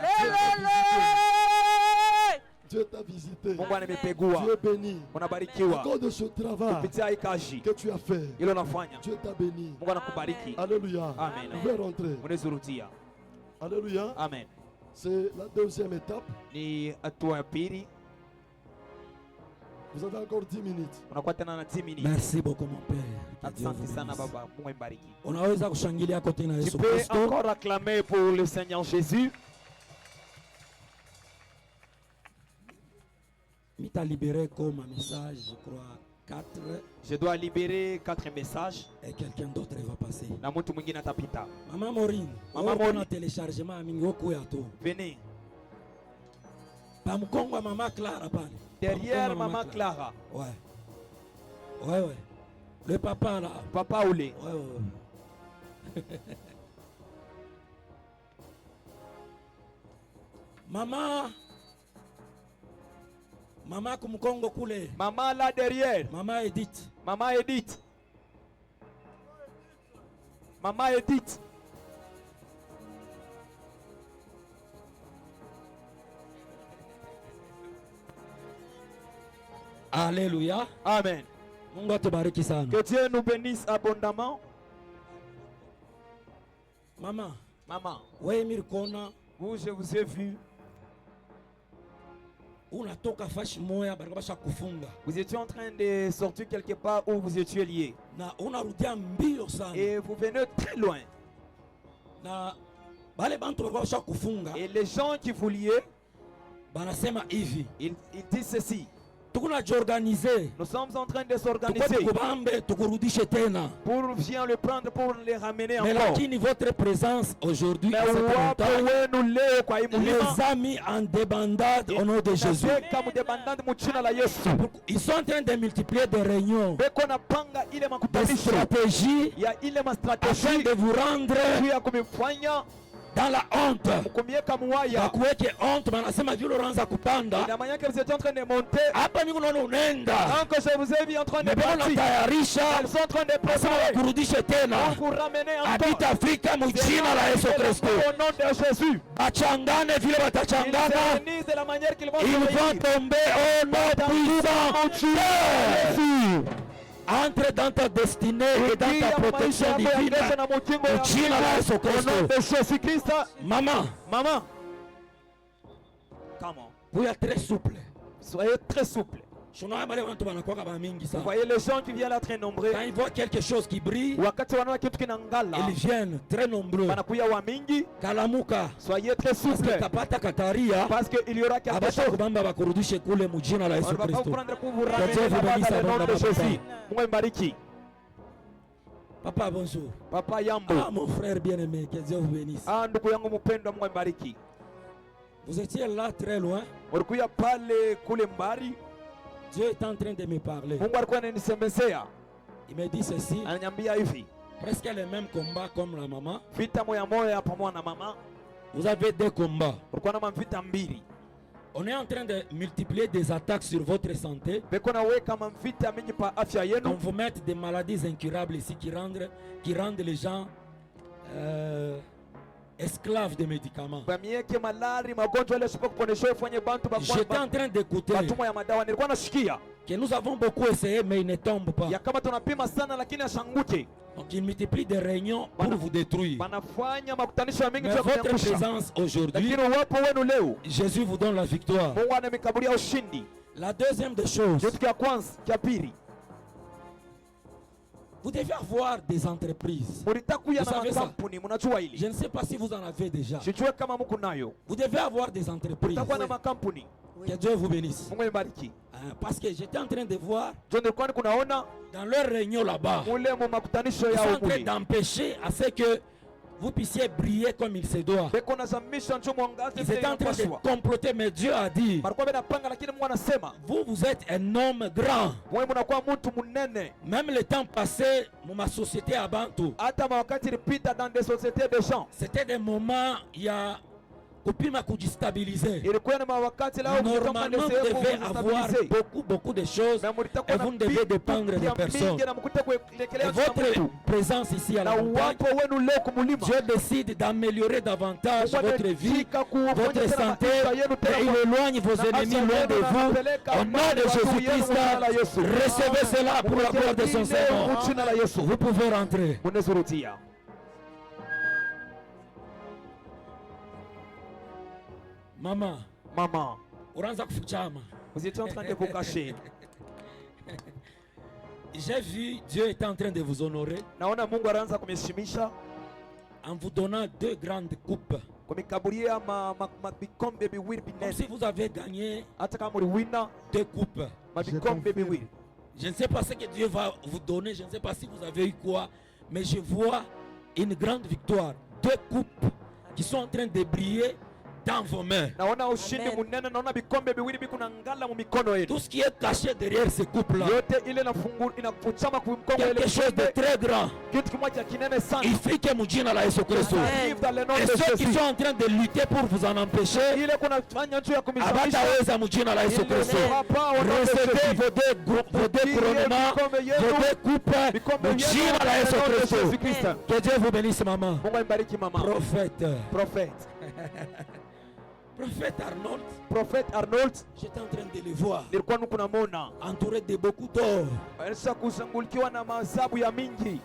Dieu t'a visité. Mungu amepegua. Dieu est béni. À Unabarikiwa cause de ce travail kupitia hii kazi que tu as fait, ile unafanya. Dieu t'a béni. Mungu anakubariki. Alléluia. Amen. Vous pouvez rentrer. Unazurudia. Alléluia. Amen. C'est la deuxième étape. Ni hatua ya pili. Vous avez encore 10 minutes. Unakuwa tena na 10 minutes. Merci beaucoup mon père. Que Dieu Asante vous sana bénisse. baba. Mungu aibariki. Unaweza kushangilia kote na Tu Yesu peux Kristo. encore acclamer pour le Seigneur Jésus. Mita libéré comme un message, je crois 4 Je dois libérer 4 messages. et quelqu'un d'autre va passer. Na mtu mwingine atapita. Maman Maureen, Maman on a Maureen. téléchargement mingi okuya tu. Venez. Pa mkongo wa Maman Clara pale. Derrière Pa mkongo wa Maman Clara. Ouais. Ouais, ouais. Le papa là. Papa Oulé. Ouais, ouais. Maman kumkongo kule. Maman là derrière. Maman Edith. Maman Edith. Maman Edith. Alléluia. Amen. Mungu atubariki sana. Que Dieu nous bénisse abondamment. Maman, Maman, wewe mirikona vous, je vous ai vu. unatoka fashi moya barabasha kufunga Vous étiez en train de sortir quelque part où vous étiez liés. na unarudia mbio sana Et vous venez très loin. na bale bantu barabasha kufunga Et les gens qui vous liaient, banasema hivi ils disent ceci. tukuna jiorganize Nous sommes en train de s'organiser tukwete kubambe tukurudishe tena pour bien le prendre, pour les ramener mais encore. lakini votre présence aujourd'hui Mais à cette wapo montagne wenu leo kwa hii mulima les a mis en débandade au nom de Jésus. naweka mudebandani mu jina la Yesu. Ils sont en train de multiplier des réunions, Beko napanga ile des makutanisho stratégies ya ile afin mastrategie de vous rendre juu ya kumifanya dans la honte. mkumieka muwaya. Bakuweke honte, banasema vile unaanza kupanda Ina maana que vous êtes en train de monter. hapa, mimi naona unaenda Tant que je vous ai vu en train de mbona partir, unatayarisha elles sont en train de nasema préparer wakurudishe tena pour vous ramener habita encore. Afrika mu jina la Yesu Kristo. Au nom de Jésus. Bachangane vile Ils batachangana, se réunissent de la manière qu'ils vont se ils vont réunir. tomber au nom puissant de Jésus. Entre dans ta destinée et dans ta protection divine. Au jina la Yesu Kristo. Maman, Comment? vous êtes très souple. Soyez très souple. Vous Voyez les gens qui viennent là très nombreux. Quand ils voient quelque chose qui brille, Wakati wanaona kitu kinangala, ils viennent très nombreux. wanakuya wa mingi. Kalamuka. Soyez très Parce que souple. kapata kataria. Parce qu'il y aura quelque Abata chose. kubamba bakurudishe kule mujina la On Yesu ne va pas vous Kristo. prendre pour vous Que ramener Dieu vous là-bas bénisse dans le nom de abondamment, Jésus. papa. Mungu mbariki. Papa, bonjour. Papa Yambo. Ah, mon frère bien-aimé, que Dieu vous bénisse. Ndugu yangu mpendwa, Mungu mbariki. Vous étiez là très loin. Ulikuya pale kule mbali. Dieu est en train de me parler. Mungu alikuwa ananisemezea. Il me dit ceci. Ananiambia hivi. Presque le même combat comme la maman. Vita moya moya pamoja na mama. Vous avez deux combats. Ulikuwa na mavita mbili. On est en train de multiplier des attaques sur votre santé. Beko na weka mavita mingi pa afya On yenu. vous met des maladies incurables ici qui rendent les gens esclaves des médicaments. Bamieke malari magonjwa yale sipo kuponesha ufanye bantu J'étais en train d'écouter batumwa ya madawa. Nilikuwa nasikia que nous avons beaucoup essayé mais ils ne tombent pas. ya kama tunapima sana lakini ashanguke. Donc ils multiplient des réunions pour vous détruire. Wanafanya makutanisho ya mingi Mais ya votre kuangusha. présence aujourd'hui, Lakini wapo wenu leo. Jésus vous donne la victoire. Mungu anamikabulia ushindi. La deuxième des choses, Kitu kia kwanza, kia pili. vous devez avoir des entreprises. Mulitakuya Vous na savez ça? makampuni, mnajua Je hili. ne sais pas si vous en avez déjà. Sijue kama mko nayo. Vous devez avoir des entreprises. Mtakuwa na makampuni. Que Dieu vous bénisse. Mungu ibariki. Parce que j'étais en train de voir Ndio nilikuwa kunaona dans leur réunion là-bas, mule mu makutanisho ils sont yao en train muli. d'empêcher à ce que vous puissiez briller comme il se doit. Beko na zamisha njo mwangazi Ils étaient en train de paswa. comploter, mais Dieu a dit, Barikuwa benapanga lakini Mungu anasema, vous êtes un homme grand. wewe mnakuwa mtu munene. Même le temps passé, ma société à Bantu, Hata mawakati ilipita dans des sociétés de gens. c'était des moments, il y a kupima kujistabiliser. Ilikuwa na mawakati lao Normalement, vous devez avoir beaucoup de choses et vous ne devez dépendre de personne. Et votre présence ici à la montagne, Dieu décide d'améliorer davantage votre vie, votre santé, et il éloigne vos ennemis loin de vous. Au nom de Jésus-Christ, recevez cela pour la gloire de son Seigneur. Vous pouvez rentrer. Maman, uranza kufuchama. Vous étiez en train de vous cacher. J'ai vu Dieu est en train de vous honorer Naona Mungu anaanza kumheshimisha en vous donnant deux grandes coupes. kumikabulia mabikombe biwili Comme si binene. vous avez gagné Hata kama uliwina deux coupes. mabikombe biwili. Je ne sais pas ce que Dieu va vous donner, je ne sais pas si vous avez eu quoi, mais je vois une grande victoire. Deux coupes qui sont en train de briller dans vos mains. Naona ushindi munene, naona bikombe biwili biko na ngala mu mikono yenu. Tout ce qui est caché derrière ces coupes-là, Yote ile inakuchama kwa mkongo ile quelque chose de très grand. kitu kimoja kinene sana. Il fait que mujina la Yesu Kristo. Vive dans le nom Et de ceux qui Jésus. sont en train de lutter pour vous en empêcher, Ile kuna fanya juu ya kumizamisha. abataweza mujina la Yesu Kristo. Recevez vos deux couronnements, vos deux coupes, mujina la Yesu Kristo. Que Dieu vous bénisse, maman. Mungu ambariki mama. Prophète. Prophète. Prophète Arnold, Prophète Arnold j'étais en train de le voir, nilikuwa nukunamona entouré de beaucoup d'or, alisha kuzungulikiwa na mazabu ya mingi,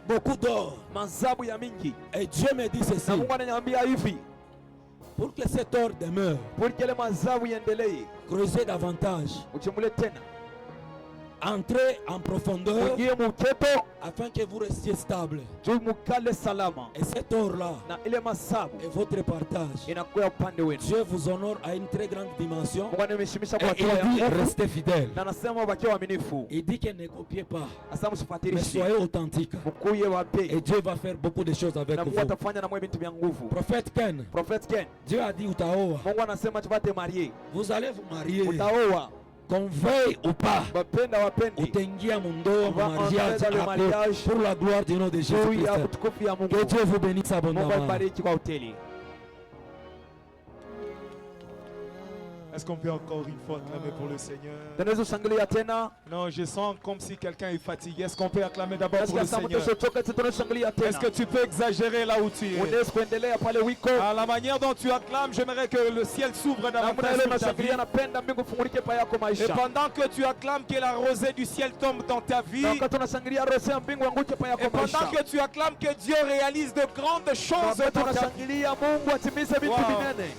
beaucoup d'or. mazabu ya mingi. Et Dieu me dit ceci, Na Mungu ananiambia hivi, pour que cet or demeure, pour que ile mazabu iendelee, creusez davantage, uchimule tena, entrez en profondeur, uingie muketo afin que vous restiez stable. juu mukale salama, Et cet or-là na ile mazabu est votre partage. inakuwa upande wenu. Dieu vous honore à une très grande dimension. Mungu anamheshimisha kwa Et hatua il dit, ya nguvu, restez fidèles. na anasema wakiwa waaminifu. Il dit que ne copiez pas, Asa mais msifuatilishi, soyez authentiques. mkuye wape, Et Dieu va faire beaucoup de choses avec na Mungu vous. atafanya na mwe vitu vya nguvu. Prophète Ken, Prophète Ken, Dieu a dit utaoa. Mungu anasema tupate marier, Vous allez vous marier. utaoa, Qu'on veuille ou pas, wapenda wapendi, utaingia mundoa va mariage entrer dans le mariage pour la gloire du nom de juu ya Jésus-Christ. utukufu ya Mungu. Que Dieu vous bénisse Mungu abondamment. abariki kwa hoteli. Est-ce qu'on peut encore une fois acclamer pour le Seigneur? Tunaweza kushangilia tena. Non, je sens comme si quelqu'un est fatigué. Est-ce qu'on peut acclamer d'abord pour le Nasikia kama Seigneur? mtu chochote, tunashangilia tena. Est-ce que tu peux exagérer là où tu es? Unaweza kuendelea pale wiko. À la manière dont tu acclames, j'aimerais que le ciel s'ouvre Namna davantage ile sur ta vie. unashangilia, napenda mbingu ifungulike pa yako Et maisha. pendant que tu acclames, que la rosée du ciel tombe dans ta vie. Na wakati unashangilia roho ya mbingu anguke pa Et yako maisha. pendant que tu acclames, que Dieu réalise de grandes Na choses wakati dans ta vie. unashangilia Mungu atimize vitu Wow. vinene.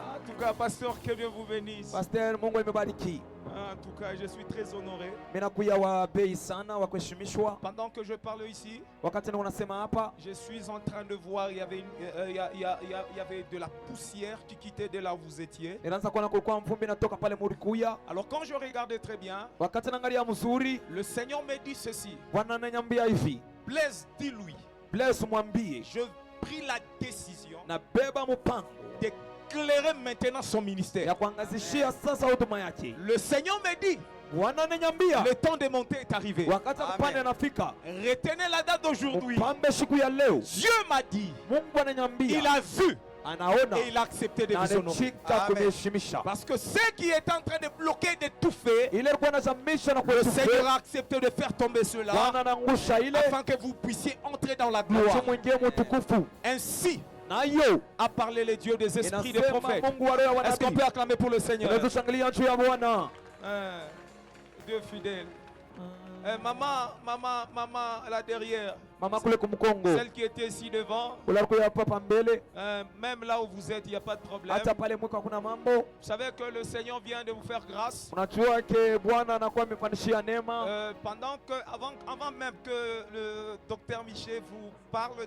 En tout cas, pasteur, que Dieu vous bénisse. Pastor, Mungu amebariki. En tout cas, je suis très honoré. Mimi nakuya wa bei sana wa kuheshimishwa. Pendant que je parle ici, Wakati unasema hapa, je suis en train de voir, il y avait, il y avait de la poussière qui quittait de là où vous étiez. nilianza kuona kulikuwa mvumbi natoka pale mulikuya. Alors quand je regardais très bien, Wakati naangalia mzuri, le Seigneur me dit ceci. Bwana ananiambia hivi, Blaise, dis-lui, Blaise mwambie, je pris la décision nabeba mpango d'éclairer maintenant son ministère. ya kuangazishia sasa huduma yake. Le Seigneur me dit, Bwana ananiambia le temps de monter est arrivé. wakati wa kupanda inafika. Retenez la date d'aujourd'hui. Upambe siku ya leo. Dieu m'a dit, Mungu ananiambia il a vu anaona et il a accepté de na vous honorer. anachika kumheshimisha. Parce que ce qui est en train de bloquer, d'étouffer, Ile alikuwa anazamisha na le Seigneur kuetufa. a accepté de faire tomber cela Bwana anaangusha ile afin que vous puissiez entrer dans la gloire. tumwingie mutukufu. Ainsi Nayo a parlé le Dieu des esprits des inasema prophètes. Mungu wa roho wa Est-ce qu'on nabii. peut acclamer pour le Seigneur? Tunaweza kushangilia juu ya Bwana. Dieu fidèle. Maman, là derrière, Mama kule kumkongo. celle qui était ici devant, Ule alikuwa hapa mbele. même là où vous êtes, il n'y a pas de problème. Hata pale mwiko hakuna mambo. Vous savez que le Seigneur vient de vous faire grâce. Unajua ke Bwana anakuwa amepandishia neema. Avant même que le docteur Miché vous parle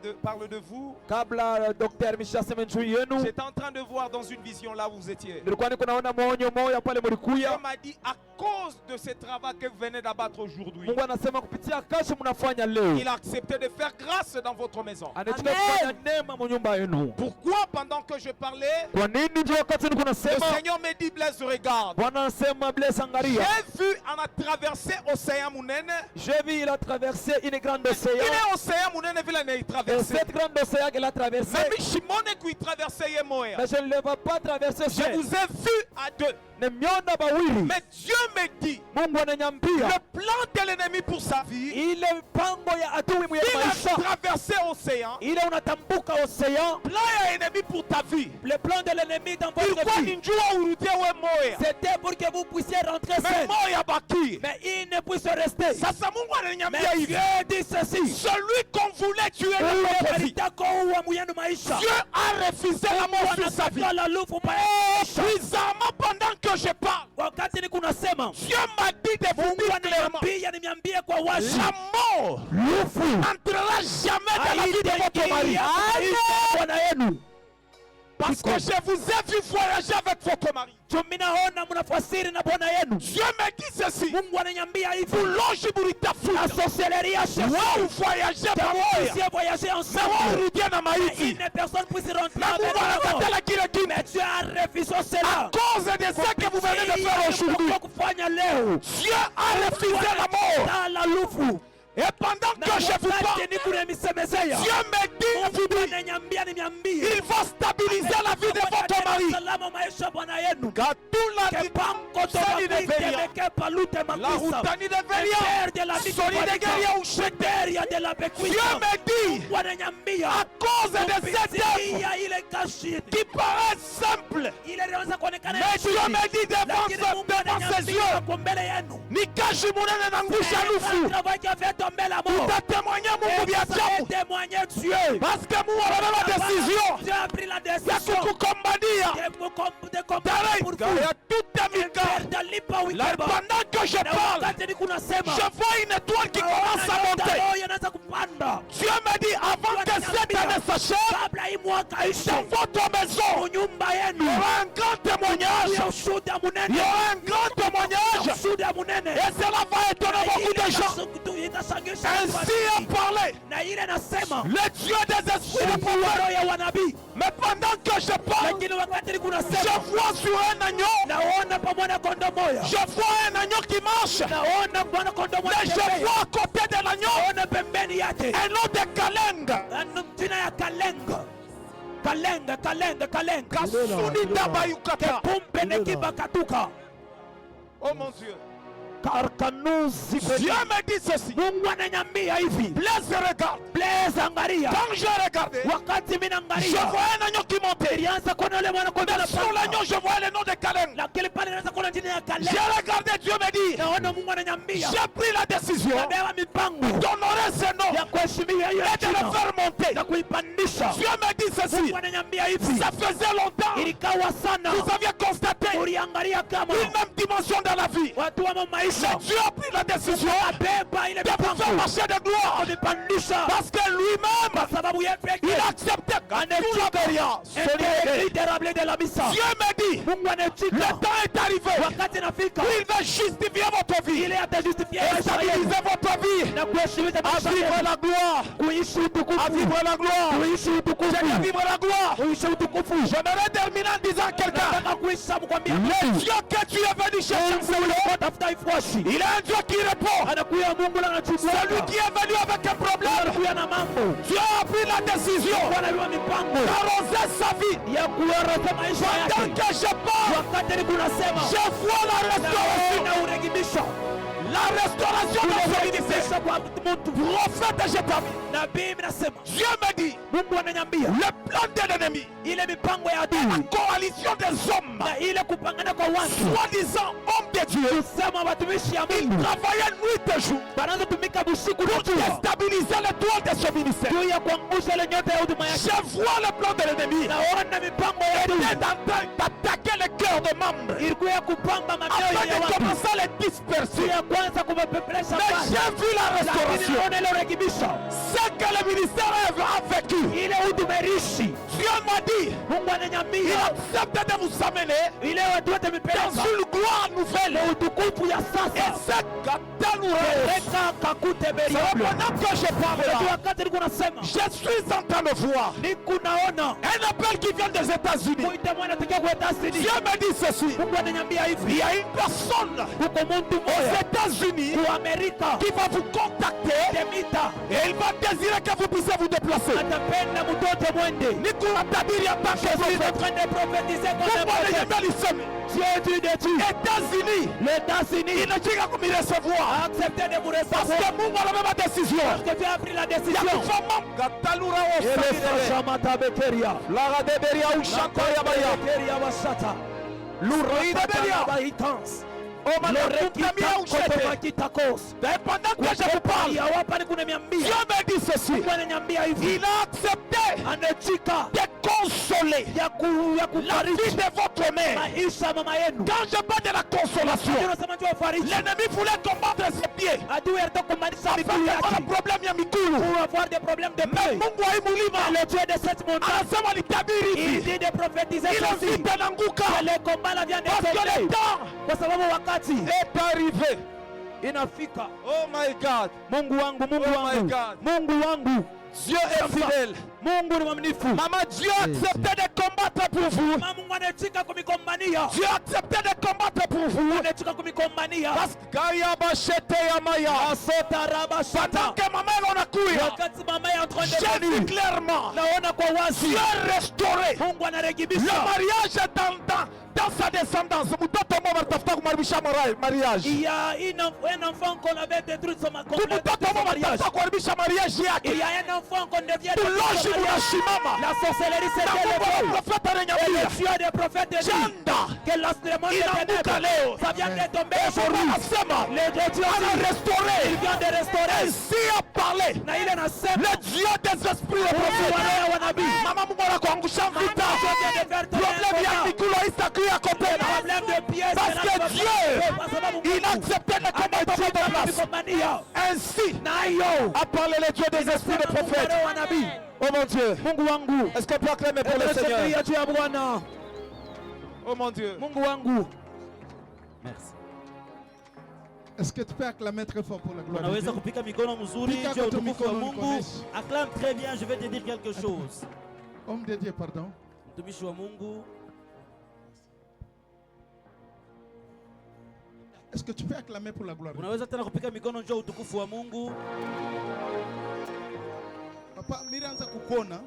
de vous, Kabla Dr. Misha sema juu yenu, j'étais en train de voir dans une vision là où vous étiez. nilikuwa niko naona maonyo moja pale Dieu mlikuya. m'a dit à cause de ce travail que vous venez d'abattre aujourd'hui, Mungu anasema kupitia kazi mnafanya leo. il a accepté de faire grâce dans votre maison. Anachukua kufanya neema mu nyumba yenu. Pourquoi pendant que je parlais, Kwa nini ndio wakati niko le nasema? Seigneur me dit, Blaise, regarde. Bwana anasema Blaise angalia. J'ai vu en traversé l'océan Mounene. J'ai vu il a traversé une grande Il océan. est océan Mounene ville il Et traversé. cette grande océan qu'il a traversé, Même Shimone qui traversait Yemoya. mais je ne le vois pas traverser Je seul. vous ai vu à deux. Nemiona bawili. Mais Dieu me dit, Mungu ananiambia le plan de l'ennemi pour sa vie, ile mpango ya adui mwenye il maisha, a traversé l'océan. ile unatambuka océan, Plan ya ennemi pour ta vie. le plan de l'ennemi dans votre Pourquoi vie, Ninjua Urudia Wemoya? c'était pour que vous puissiez rentrer Mais seul. Moya Baki. Mais il ne puisse rester. Sasa Mungu ananiambia Mais hivi. Dieu dit ceci. Celui qu'on voulait tuer dans Ule notre vie, alitaka uwa muyenu maisha. Dieu a refusé la mort sur sa vie. Anataka la lufu pa maisha. Bizarrement, pendant que je parle, Wakati niko nasema, Dieu m'a dit de vous Mungu dire clairement, ananiambia niambie kwa wazi. la mort Lufu n'entrera jamais dans la vie de votre mari. Bwana yenu. Parce que je vous ai vu voyager avec votre mari. Tuminaona mnafasiri na bwana yenu. Dieu me dit ceci. Mungu ananiambia hivi. Boulogne buritafuta. La sorcellerie a cherché. Wao voyager pamoja. Puissiez voyager Na wao ensemble. rudia na Mais maiti. une personne puisse rentrer Na avec Mungu anakatala la kile kitu. Mais Dieu a refusé À cela. cause de ce que vous venez de faire aujourd'hui, Kufanya leo. Dieu a refusé la mort. Dans la lufu. Et pendant que je vous parle, Dieu me dit, il va stabiliser la vie de votre mari. Gatula Sani de Veria, la Routani de Veria, Soni de Guerrier ou Cheteria. Dieu me dit, à cause de cette œuvre qui paraît simple, mais Dieu me dit devant ses yeux, Nikashi Munene Nangusha Lufu. Utatémoigner Mungu vya ajabu. Parce que Mungu anabeba décision ya kukukombadia tarehe ya tutamika. Pendant que je parle, je vois une étoile qui commence à monter. Dieu me dit avant que cette année s'achève, dans votre maison, il y aura un grand témoignage. Il y aura un grand témoignage. Et cela va étonner beaucoup de gens. Ainsi a parlé le Dieu des esprits de prophètes. Mais pendant que je parle, je vois sur un agneau, je vois un agneau qui marche. Mais je vois à côté de l'agneau un nom de Kalenga. kalenga kalenga kalenga kasuni ndaba yukata. kepumpe nekibakatuka. Oh mon Dieu. Karkanuzi Dieu me dit ceci. Mungu ananiambia hivi. Blaise regarde. Blaise angalia. Quand je regardais, Wakati mimi je naangalia, voyais un agneau qui montait. ilianza kuona yule mwana kondoo Mais sur l'agneau, je voyais le nom de Caleb. lakini pale naanza kuona jina ya Kaleb. J'ai regardé, Dieu me dit, Naona Mungu ananiambia, j'ai pris la décision nabewa mipango d'honorer ce nom ya kuheshimia hiyo et de le jina faire monter. na kuipandisha. Dieu me dit ceci. Mungu ananiambia hivi, Ça faisait longtemps. ilikawa sana Vous aviez constaté uliangalia kama une même dimension dans la vie. watu wa maisha Dieu a pris la décision abeba ile de vous faire mipango marcher de gloire. kunipandisha, Parce que lui-même, kwa sababu yeye pekee il a accepté toute l'obéissance. indérable de la misa. Dieu me dit, Mungu le anachika temps est arrivé wakati nafika où il va justifier votre vie ile atajustifia et maisha yenu stabiliser votre vie. na kuheshimisha À maisha vivre yenu, la gloire. kuishi À utukufu, vivre la gloire. kuishi utukufu, J'aimerais vivre la gloire. kuishi utukufu. J'aimerais terminer en disant à quelqu'un, Nataka kuisha mkwambia le Dieu que tu es venu chercher, Mungu tafuta ifuashi, il est un Dieu qui répond. anakuya Mungu na anachukua Celui qui est venu avec un problème, anakuya na mambo, Dieu a pris la décision anajua mipango d'arroser sa vie. ya kuarasa maisha Tant yake. que je parle, Wakati ni kunasema je vois la restauration. na urekebisha La restauration de son ministère. kwa mtu. Prophète, je t'avis. Nabii nasema, Dieu me dit, Mungu ananiambia le plan de l'ennemi, ile mipango ya la adui coalition des hommes, na ile kupangana kwa watu soi-disant hommes de Dieu, kusema watumishi ya Mungu travaillaient nuit et jour banaanza tumika busiku na pour jua déstabiliser l'étoile de ce ministère. juu ya kuangusha ile nyota ya huduma yake. Je vois le plan de l'ennemi. Naona mipango ya Il est adui en train d'attaquer les cœurs de membres ilikuwa ya kupamba mamioyo afin ya de watu commencer à les juu disperser. ya kwanza kumepepelesha Mais mbali, j'ai vu la lakini restauration. naona ile urekebisho Ce que le ministère a vécu. ile huduma irishi. Dieu m'a dit, Mungu il ananiambia accepte de vous amener ile watu wote dans mipeleka une gloire nouvelle. na utukufu ya Et sasa. c'est Katanoura. Reka kakute C'est beriable. pendant que je parle Ndio là, wakati niko nasema je suis en train de voir niko naona un appel qui vient des États-Unis. kuita mwana tukia kwa États-Unis. Dieu me dit ceci. Mungu ananiambia Il hivi, y a une personne kuko mtu aux mmoja États-Unis ku Amerika qui va vous contacter Demita et il va désirer que vous puissiez vous déplacer. atapenda mtoto mwende. Niko natabiri en tant que Je suis en prophète. train de prophétiser Mungu kwa ananiambia niseme, Dieu dit de Dieu. États-Unis Les États-Unis inataka kumirecevoir a accepté de vous parce recevoir que Mungu anabeba décision parce que tu as pris la ya décision. kufanya Katalura wa Ile Sabirele. Shamata Bekeria. Lara de Beria ushaka ya baya. Bekeria wasata. Lura de Beria. Bahitans. Oh Lorekita kotoka kitakos. Mais pendant que je vous parle, Ya wapa ni kuna Dieu miambia. me dit ceci. Wananiambia hivi. Il a accepté Anachika de consoler ya la vie kufariji de votre mère. maisha mama yenu. Quand je parle de la consolation, Unasema juu ya fariji. l'ennemi voulait combattre ses pieds. Adui anataka kumaanisha Afin miguu d'avoir un yake. problème ya mikulu. Pour avoir des problèmes de Mais paix. Mungu haimulima. Le Dieu de cette montagne. Anasema litabiri Il hivi. dit de prophétiser Il ceci. invite Nanguka. Que le combat la vient de Parce que le cesser. temps Kwa sababu wakati est arrivé. inafika. Oh my God. Mungu wangu, Mungu Oh my wangu, God. Mungu wangu, Dieu est fidèle. Mungu ni mwaminifu. Maman, Dieu a accepté de combattre pour vous. Mama Mungu anachika kumikombania. Dieu a accepté de combattre pour vous. Anachika kumikombania. Parce que Kaya Bashete Yamaya. Asota raba Pendant shata. que ma mère en a couillé, Wakati mama est en train j'ai de vu venir. clairement Naona kwa wazi. Dieu restauré. Mungu Le anarekebisha. mariage est dans sa descendance. Mtoto mmoja anatafuta kumaribisha mariage. Il y a un enfant qu'on avait détruit son Mtoto mmoja mariage. anatafuta kuharibisha mariage Il yake. y a un enfant qu'on devient Tuloshi munashimama. La sorcellerie Na c'était Mungu le wa prophète Et ananiambia, le Dieu des prophètes dit Janda que l'instrument des inaanguka ténèbres, leo. ça vient de tomber Mungu aujourd'hui. anasema Le Dieu ana il restauré. vient de restaurer. Ainsi a parlé Na ile nasema le Dieu des esprits de prophète. wana wa nabii. Mama Mungu anakuangusha vita. Problème ya mikulo isaku ya kotena. Problème de pièces. Parce que Dieu, il a accepté de combattre votre place. Ainsi a parlé le Dieu des esprits de prophète. Oh mon Dieu. Mungu wangu. Est-ce qu'on peut acclamer pour le Seigneur? Juu ya Bwana. Oh mon Dieu. Mungu wangu. Merci. Est-ce que tu peux acclamer très fort pour la gloire de Unaweza Dieu? kupika mikono mzuri Pika juu ya kwa utukufu wa mikono Mungu. nikoneshe. Acclame très bien, je vais te dire quelque chose. Homme de Dieu, pardon. Mtumishi wa Mungu, Est-ce que tu peux acclamer pour la gloire de Dieu? unaweza tena kupika mikono juu ya utukufu wa Mungu. Papa, nilianza kukuona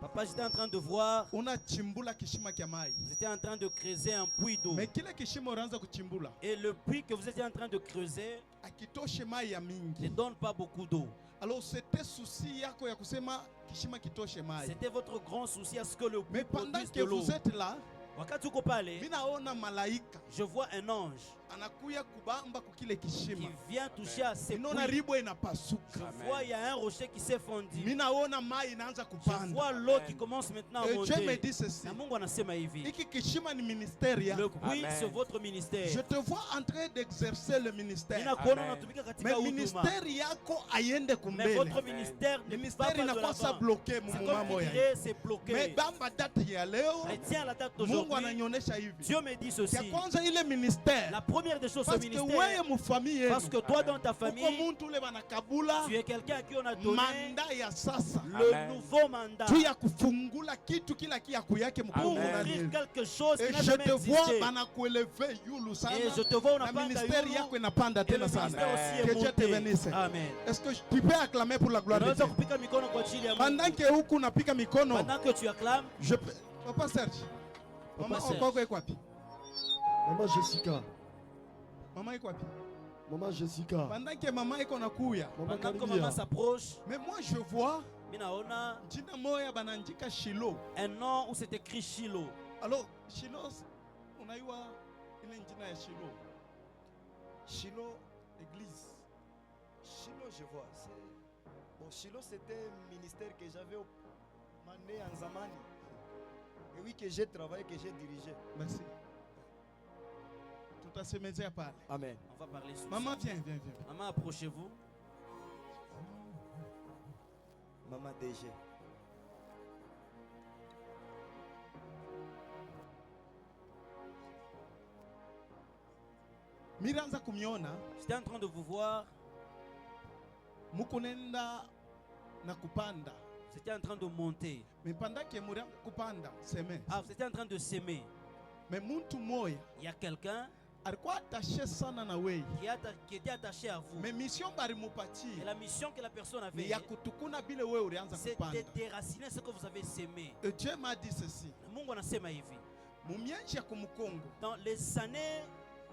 Papa, j'étais en train de voir. unachimbula kishima kya mai. Vous étiez en train de creuser un puits d'eau. Mais kile kishima unaanza kuchimbula. Et le puits que vous étiez en train de creuser Akitoshe mai ya mingi. ne donne pas beaucoup d'eau. Alors c'était souci yako ya kusema kishima kitoshe mai. C'était votre grand souci à ce que le Mais puits pendant produise que de l'eau. vous êtes là, Wakati uko pale, minaona malaika je vois un ange anakuya kubamba kukile kishima. qui vient toucher à ses Ninaona puits. ribo inapasuka. Je vois il y a un rocher qui s'est fondu. Minaona mai inaanza Je kupanda. vois l'eau qui commence maintenant à Et Dieu me monter. dit ceci. Na Mungu anasema hivi. Hiki kishima ni ministère ya. Le puits, c'est votre ministère. Je te vois en train d'exercer le ministère. Ninakuona unatumika katika Mais huduma. ministère yako aiende Mais kumbele. votre ministère ne va Ministère pas de inakosa l'avant. bloqué C'est mu comme mambo tu ya. dirais, c'est Mais bloqué. bamba date ya leo Mais tiens la date Mungu d'aujourd'hui. ananionyesha hivi. Dieu me dit Ya ceci. kwanza ile ministère. La première des choses, ce Parce que ministère. wewe mu famille Parce yenu. que toi, dans ta Uko famille, muntu ule banakabula tu es quelqu'un à qui on a donné manda ya sasa. le nouveau mandat Tu ya kufungula kitu kila kiaku yake pour mkongo ouvrir ndani. quelque chose qui Et n'a je jamais te vois existé. banakueleve yulu sana. Et je te vois Na unapanda ministère yulu. yako inapanda Et le tena sana. ministère aussi Que est Dieu te monté. bénisse. Amen. Est-ce que tu peux acclamer pour la gloire de Unaweza Dieu? kupika mikono kwa ajili ya Pendant Mungu. que huku unapika mikono, Pendant que tu acclames, je peux... Papa Serge. Mama Serge. okoko iko wapi? Maman Jessica. Mama iko wapi? Maman Jessica. Pendant que mama iko nakuya. Maman pendant que Karibia. maman s'approche, Mais moi je vois minaona jina moya banandika Shilo. un nom où c'est écrit Shiloh. Alors Shilo unaiwa ile jina ya Shilo. Shiloh, église. Shiloh, je vois. Bon, Shiloh, c'était un ministère que j'avais au Mané en Zamani. Et oui, que j'ai travaillé, que j'ai dirigé. Merci. Tout à se mettre à parler. Amen. On va parler sur Maman ça. viens. Maman, approchez-vous. Maman DG. Miranza kumiona J'étais en train de vous voir. mukunenda na kupanda. Vous étiez en train de monter. Mais pendant que muri kupanda seme. Ah, vous étiez en train de s'aimer. Mais muntu moya Il y a quelqu'un alikuwa attaché sana na wewe. qui était attaché à vous. Mais mission bari Et mupatie la mission que la personne ni avait, ya kutukuna bile wewe ulianza c'est kupanda. de déraciner ce que vous avez sémé. Et Dieu m'a dit ceci. Mungu anasema hivi. Mumienji ya kumukongo. Dans les années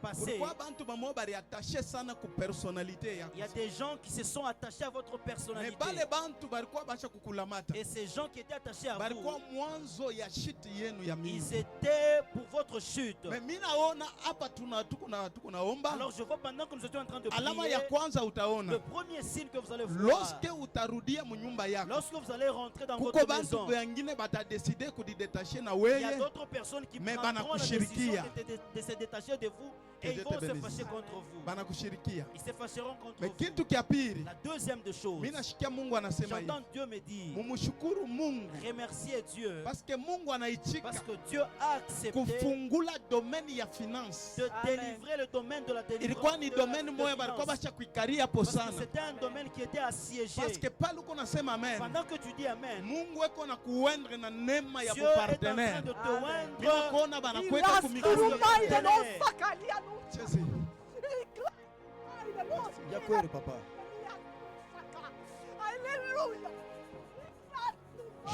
passées, Pourquoi bantu bamo bari attaché sana ku personnalité ya. il y a des gens qui se sont attachés à votre Mais personnalité. bale bantu barikuwa basha kukulamata. Et ces gens qui étaient attachés à Barikuwa vous, mwanzo ya shit yenu ya mingi. ils étaient pour votre chute. Mais mimi naona hapa tuko naomba. Alors je vois pendant que nous étions en train de Alama prier, ya kwanza utaona. le premier signe que vous allez voir, Lorsque utarudia munyumba yako. lorsque vous allez rentrer dans Kuko votre bantu maison, wengine batadeside kudidetache na il y a wewe. d'autres personnes qui Mais prendront la banakushirikia. décision de se détacher de vous Que et Dieu ils vont te se bénisse. fâcher contre vous. Banakushirikia. Ils se fâcheront contre Mais vous. kitu kia pili, La deuxième des choses, mimi nashikia Mungu anasema hivi. j'entends Dieu me dire, Mumshukuru Mungu remercier Dieu parce que Mungu anaichika parce que Dieu a accepté kufungula domaine ya finance. de délivrer le domaine de la Ilikuwa délivrance. ni de la- domaine de moya finance. balikuwa basha kuikaria hapo Parce que sana. c'était un domaine qui était assiégé. Parce que pale uko nasema amen. Pendant que tu dis Amen, Mungu eko na kuendre na neema ya Dieu est en train partenaire. de te Amen. Bila oindre. kuona banakuweka kumikono. Chezi. Ya kweli papa.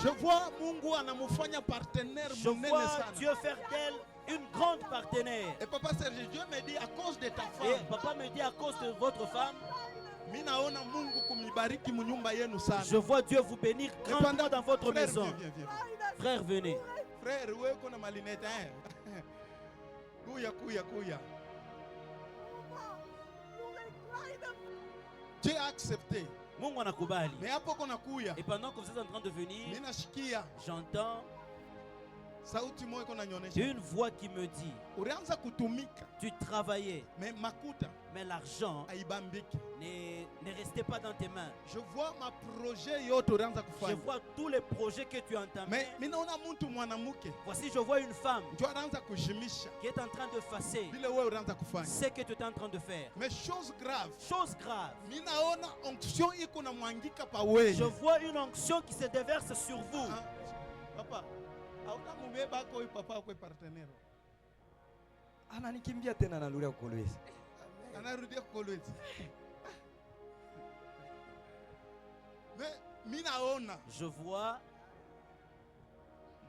Je vois Mungu anamufanya partenaire Je munene vois sana. Dieu faire d'elle une grande partenaire. Et papa Serge, Dieu me dit à cause de ta Et femme, papa me dit à cause de votre femme, mimi naona Mungu kumibariki munyumba yenu sana. je vois Dieu vous bénir Et grandement dans votre frère, maison. viens. Frère, venez. Frère, wewe uko na malinete hein? Kuya. Dieu a accepté. Mungu anakubali. Mais hapo kuna kuya. Et pendant que vous êtes en train de venir, Mimi nashikia j'entends sauti moja iko nanyonyesha. une voix qui me dit, Ulianza kutumika, tu travaillais, mais makuta mais l'argent haibambiki. ne restait pas dans tes mains. Je vois ma projet yote ulianza Je kufanya. vois tous les projets que tu as entamés. Mais mimi naona mtu mwanamke Voici, je vois une femme ndio anaanza kujimisha qui est en train de effacer vile wewe ulianza kufanya. ce que tu es en train de faire. Mais chose grave, Chose grave, mimi naona onction iko na mwangika pa wewe. je vois une onction qui se déverse sur vous. Ah, papa, hauna mubeba ako huyu papa ako partenaire. Ananikimbia tena narudia kukolwezi. Anarudia kukolwezi. Mais mimi naona Je vois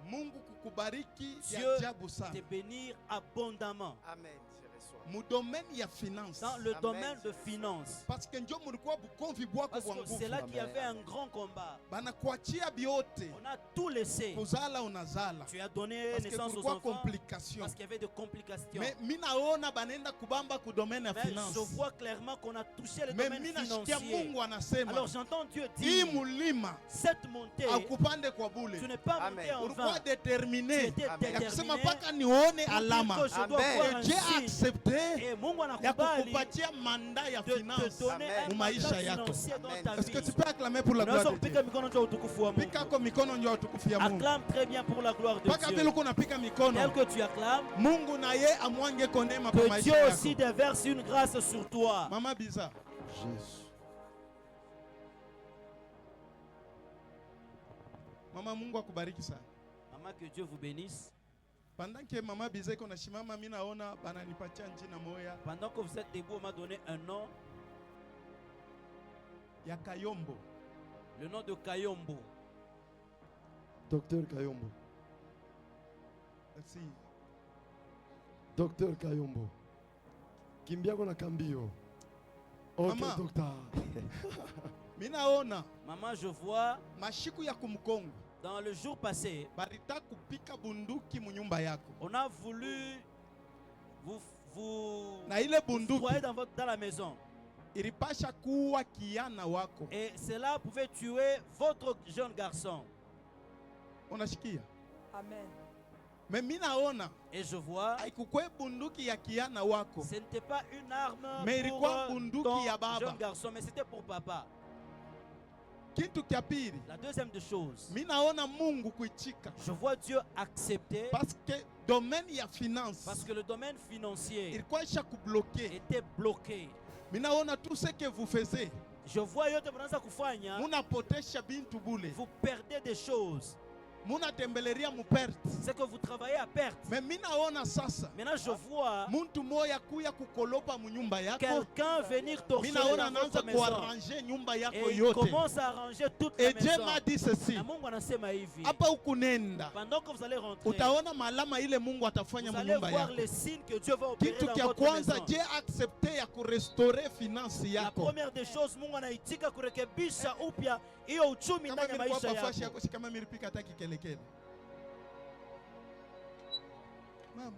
Mungu kukubariki Dieu ya ajabu sana. te bénir abondamment. Amen. Je reçois. Mu domaine ya finance. Dans le Amen. domaine de finance. Parce que njo mulikuwa bukonvi bwako Parce bwa que nguvu. c'est là qu'il y avait un grand combat. Banakuachia biote. On a tout laissé. Kuzala unazala. Tu as donné Parce que naissance aux kulikuwa enfants complication. parce qu'il y avait des complications. Mais minaona banenda kubamba ku domaine ya Mais finance. je vois clairement qu'on a touché le Mais domaine minashikia financier. Mungu anasema. Alors j'entends Dieu Hii dire, mulima cette montée, akupande kwa bule. tu n'es pas Amen. monté en Ulikuwa vain. Tu determiné étais Amen. ya kusema déterminé mpaka nione pour alama. dire que je dois Amen. voir un Je signe. accepté Et Mungu ya anakubali kukupatia manda ya de te finance donner Amen. un Maisha mandat yako. financier dans Amen. ta Est-ce que vie. tu peux acclamer pour la gloire Unaweza de Dieu? kupiga mikono juu ya utukufu wa Mungu. Pika kwa mikono ndio utukufu ya Mungu. Acclame très bien pour la gloire de Mpaka vile Dieu. uko unapika Tel mikono, que tu acclames, Mungu na ye amwange konema kwa que maisha Dieu yako. aussi déverse une grâce sur toi. Mama Biza, Jésus. mama Mungu akubariki sana. Maman, que Dieu vous bénisse. Pendant que mama Biza iko na shimama, mimi naona bananipatia njina moya Pendant que vous êtes debout, on m'a donné un nom, ya Kayombo. le nom de Kayombo. Docteur Kayombo. Merci. Docteur Kayombo. Kimbiako na kambio. Ok, Mama. docteur. Mimi naona Maman, je vois, mashiku ya kumkongo dans le jour passé, barita kupika bunduki mu nyumba yako. on a voulu vous Na ile bunduki foyer dans la maison. ilipasha kuwa kiana wako. Et cela pouvait tuer votre jeune garçon. Unashikia? Amen. Mais mimi naona Et je vois, haikukwe bunduki ya kiana wako. ce n'était pas une arme Mais pour ilikuwa bunduki ton ya baba. jeune garçon, mais c'était pour papa. Kitu kya pili, La deuxième des choses, mimi naona Mungu kuichika je vois Dieu accepter parce que domaine ya finance parce que le domaine financier ilikuwa isha kubloke. était bloqué. Mimi naona tout ce que vous faisiez, Je vois yote mnaanza kufanya, munapotesha bintu bule, vous perdez des choses. munatembeleria muperte. C'est que vous travaillez à perte. Mais mimi naona sasa Maintenant, je vois muntu moya kuya kukolopa mu nyumba yako. quelqu'un venir Mimi torcher naona dans votre anaanza maison. kuarranger nyumba yako Et il yote. commence à arranger toute la Et Dieu maison. m'a dit ceci, Na Mungu anasema hivi, hapa ukunenda pendant que vous allez rentrer, utaona malama ile Mungu atafanya vous mu allez nyumba voir yako. les signes que Dieu va opérer Kitu dans kya votre kwanza, maison. Dieu accepte ya kurestore finance La yako. première des choses, Mungu anaitika kurekebisha upya hiyo uchumi Kama ndani ya nilikuwa maisha pafashi yako. yako, si kama nilipika hata kikelekele. Mama.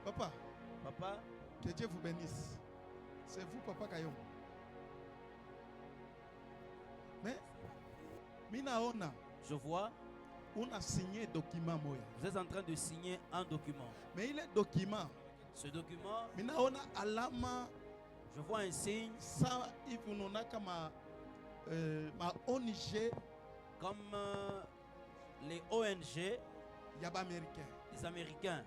Papa, Papa, que Dieu vous bénisse. C'est vous, Papa Kayombo. Mais, minaona, je vois, una signé document moya. vous êtes en train de signer un document. Mais il est document. Ce document, Minaona alama je vois un signe sa hivi unaona kama ma ONG comme les ONG, ya ba américain. les Américains.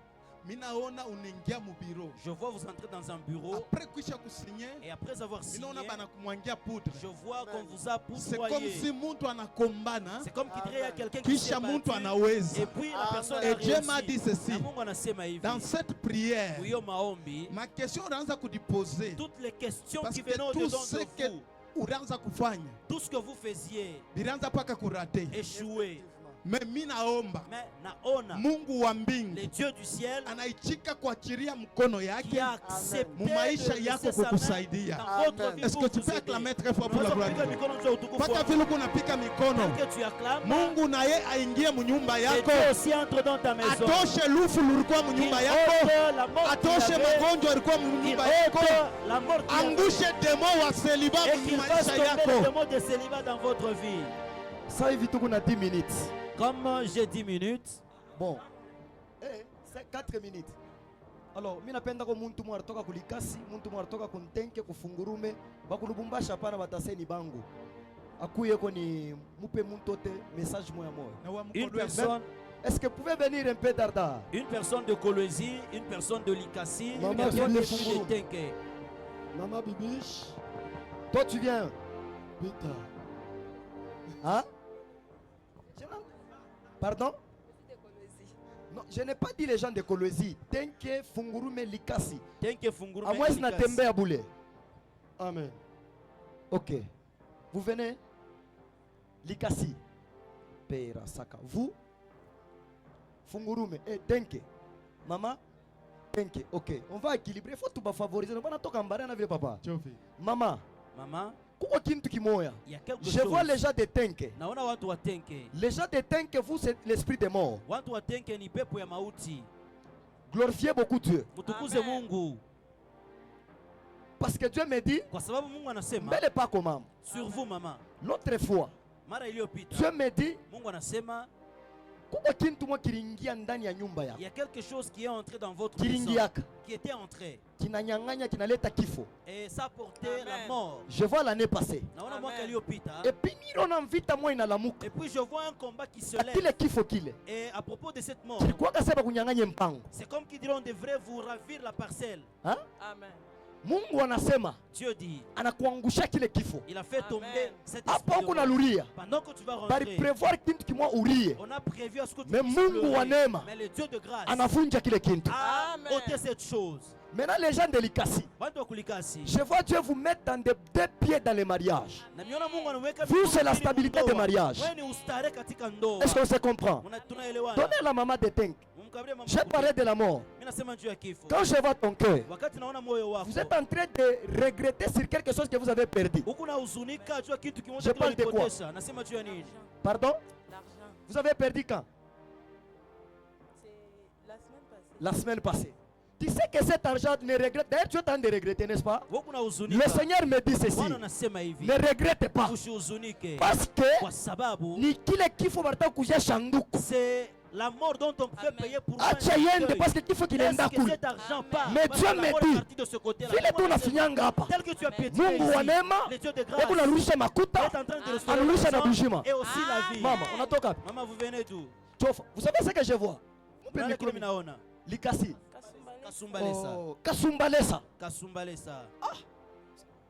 Minaona unaingia mu bureau. Je vois vous entrer dans un bureau Après kuisha kusigner, et après avoir signé, minaona bana kumwangia poudre. je vois qu'on vous a C'est comme poudroyé. si muntu anakombana C'est comme qu'il dirait il y a quelqu'un qui s'est kisha muntu battu anaweza. et puis la personne Et a Dieu m'a dit réussi. ceci. Na Mungu anasema hivi, Dans cette prière, huyo maombi, ma question unaanza kudiposer toutes les questions parce qui que venaient tout au-dedans ce de que vous, unaanza kufanya tout ce que vous faisiez, biraanza paka kurate. échouer. Mais mimi naomba Mais naona Mungu wa mbingu les dieux du ciel anaichika kuachilia mkono qui yake a accepté mu maisha de yako laisser sa main kukusaidia. dans votre vie Est-ce pour que tu vous peux aider. acclamer très fort pour la Unaweza gloire de kupiga Dieu? mikono juu ya utukufu Paka wako. vile uko unapika mikono, Tel que tu acclames, Mungu naye aingie mu nyumba et yako, Dieu aussi entre dans ta maison. atoshe lufu lulikuwa mu Il nyumba yako, ôte la mort qu'il atoshe avait, magonjwa yalikuwa mu il nyumba yako, ôte la mort qu'il avait, angushe demo wa seliba et mu qu'il fasse maisha tomber le yako. démon de célibat dans votre vie. Ça hivi tuko na 10 minutes. Comme j'ai 10 minutes, Bon. C'est 4 minutes. Alors, mimi napenda ko muntu mwa anatoka kulikasi, muntu mwa anatoka kuntenke kufungurume, bakulubumbasha hapana bataseni bangu. Akuye ko ni mupe muntu ote message moya moya. Na wa une mkolo personne, Est-ce que vous pouvez venir un peu tard? une personne de Kolwezi, une personne de Likasi, une Maman, personne de Bibiche. Fou de Tenke. Maman Bibiche. Toi tu viens. Peter. Hein? Pardon? Non, je n'ai pas dit les gens de Kolwezi. Tenke fungurume likasi. Tenke Funguru. À moins na tembe à boule. Amen. OK. Vous venez? Likasi. pera saka. Vous Fungurume, tenke. Maman, tenke. Ok, on va équilibrer. Il faut tout favoriser. On va toka mbare na vile papa. Maman. Maman. Kuko kintu kimoya. Il y a quelque Je chose. vois les gens de tenke. Naona watu wa tenke. Les gens de tenke, vous c'est l'esprit des morts. Watu wa tenke ni pepo ya mauti. Glorifiez beaucoup Dieu. Mutukuze Mungu. Parce que Dieu me dit, Kwa sababu Mungu anasema, mbele pas comment. sur vous maman. L'autre fois, Mara iliyopita. Dieu me dit, Mungu anasema, kuko kintu mo kiringia ndani ya nyumba yako. il y a quelque chose qui est entré dans votre maison. Kiringiaka. Qui était entré. Kinanyang'anya kinaleta kifo. Et ça portait la mort. Je vois l'année passée. Naona mwaka iliyopita. Et puis niliona vita moja inalamuka. Et puis je vois un combat qui se lève. Kile kifo kile. Et à propos de cette mort, Kilikuwa kasema kunyang'anya mpango. c'est comme qui dirait on devrait vous ravir la parcelle. Hein? Amen. Mungu anasema Dieu dit, anakuangusha kile kifo. il a fait tomber cet Hapo esprit de kuna mort. luria. Pendant que tu vas Bali rentrer, prevoir kintu kimwa urie. on a prévu à ce que tu Mais puisses Mungu wa pleurer. neema Mais le Dieu de grâce anavunja kile kintu. a Amen. ôté cette chose. Maintenant les gens de l'Ikasi, Watu wa kulikasi. je vois Dieu vous mettre dans des deux pieds dans les mariages. Na niona Mungu anaweka Vous, c'est la stabilité des mariages. Wewe ni ustare katika ndoa. Est-ce qu'on se comprend? Tunaelewana. Donnez à la maman de Tenk. Mumkabrie mama. J'ai parlé de la mort. Mimi nasema juu ya kifo. Quand je vois ton cœur, Wakati naona moyo wako. vous êtes en train de regretter sur quelque chose que vous avez perdu. Huku na huzunika juu ya kitu kimoja Je parle de quoi? kilipotesha. Nasema juu ya nini? Pardon? L'argent. Vous avez perdu quand? C'est la semaine passée. La semaine passée. Tu sais que cet argent ne regrette. D'ailleurs, tu es en train de regretter, n'est-ce pas? Huku na huzunika. Le Seigneur me dit ceci. Bwana anasema hivi. Ne regrette pas. Usihuzunike. Parce que Kwa sababu ni kile kifo barata kujia shanduku. c'est la mort dont on peut payer pour Acha yende parce que kifo kinaenda est-ce que kule. cet argent part? Mais Parce Dieu que la me mort dit, est partie de ce côté-là. vile tu unafinyanga hapa. Tel que tu as piétiné Mungu wa ici, neema, le Dieu de grâce hebu narudisha makuta, est en train de restaurer anarudisha na l'argent bujima. et aussi la vie. Mama, unatoka wapi? Maman, vous venez d'où? Chofa. Vous savez ce que je vois? Mpe Unaona micro. kile mimi naona. Likasi. Kasumbalesa. Oh, Kasumbalesa. Kasumbalesa.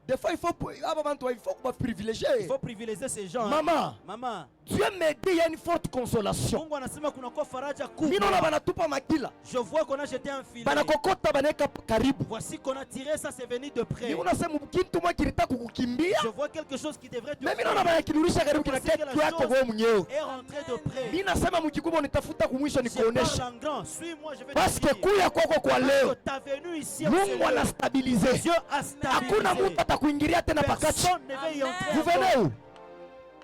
Des fois, il faut privilégier. Il faut privilégier ces gens. Maman, Maman, Dieu me dit il y a une forte consolation. Mungu anasema kuna kwa faraja Mino na kubwa. banatupa makila. Je vois qu'on a jeté un filet. Banakokota baneka karibu. Voici qu'on a tiré, ça c'est venu de près. Ni unasema kintu mwa kilita kukukimbia. Je vois quelque chose qui devrait te Mimi naona banakirudisha karibu kinakaa kwako wewe mwenyewe. est rentré de près. Mimi nasema mkikubwa nitafuta kumwisho Je parle nikuoneshe. en grand. Suis-moi, je vais Parce te que dire. kuya kwako kwa leo Ta venue ici, Mungu anastabilize. Dieu a stabilisé. Hakuna mtu atakuingilia tena pakati. Personne ne va y entrer. Vous venez où?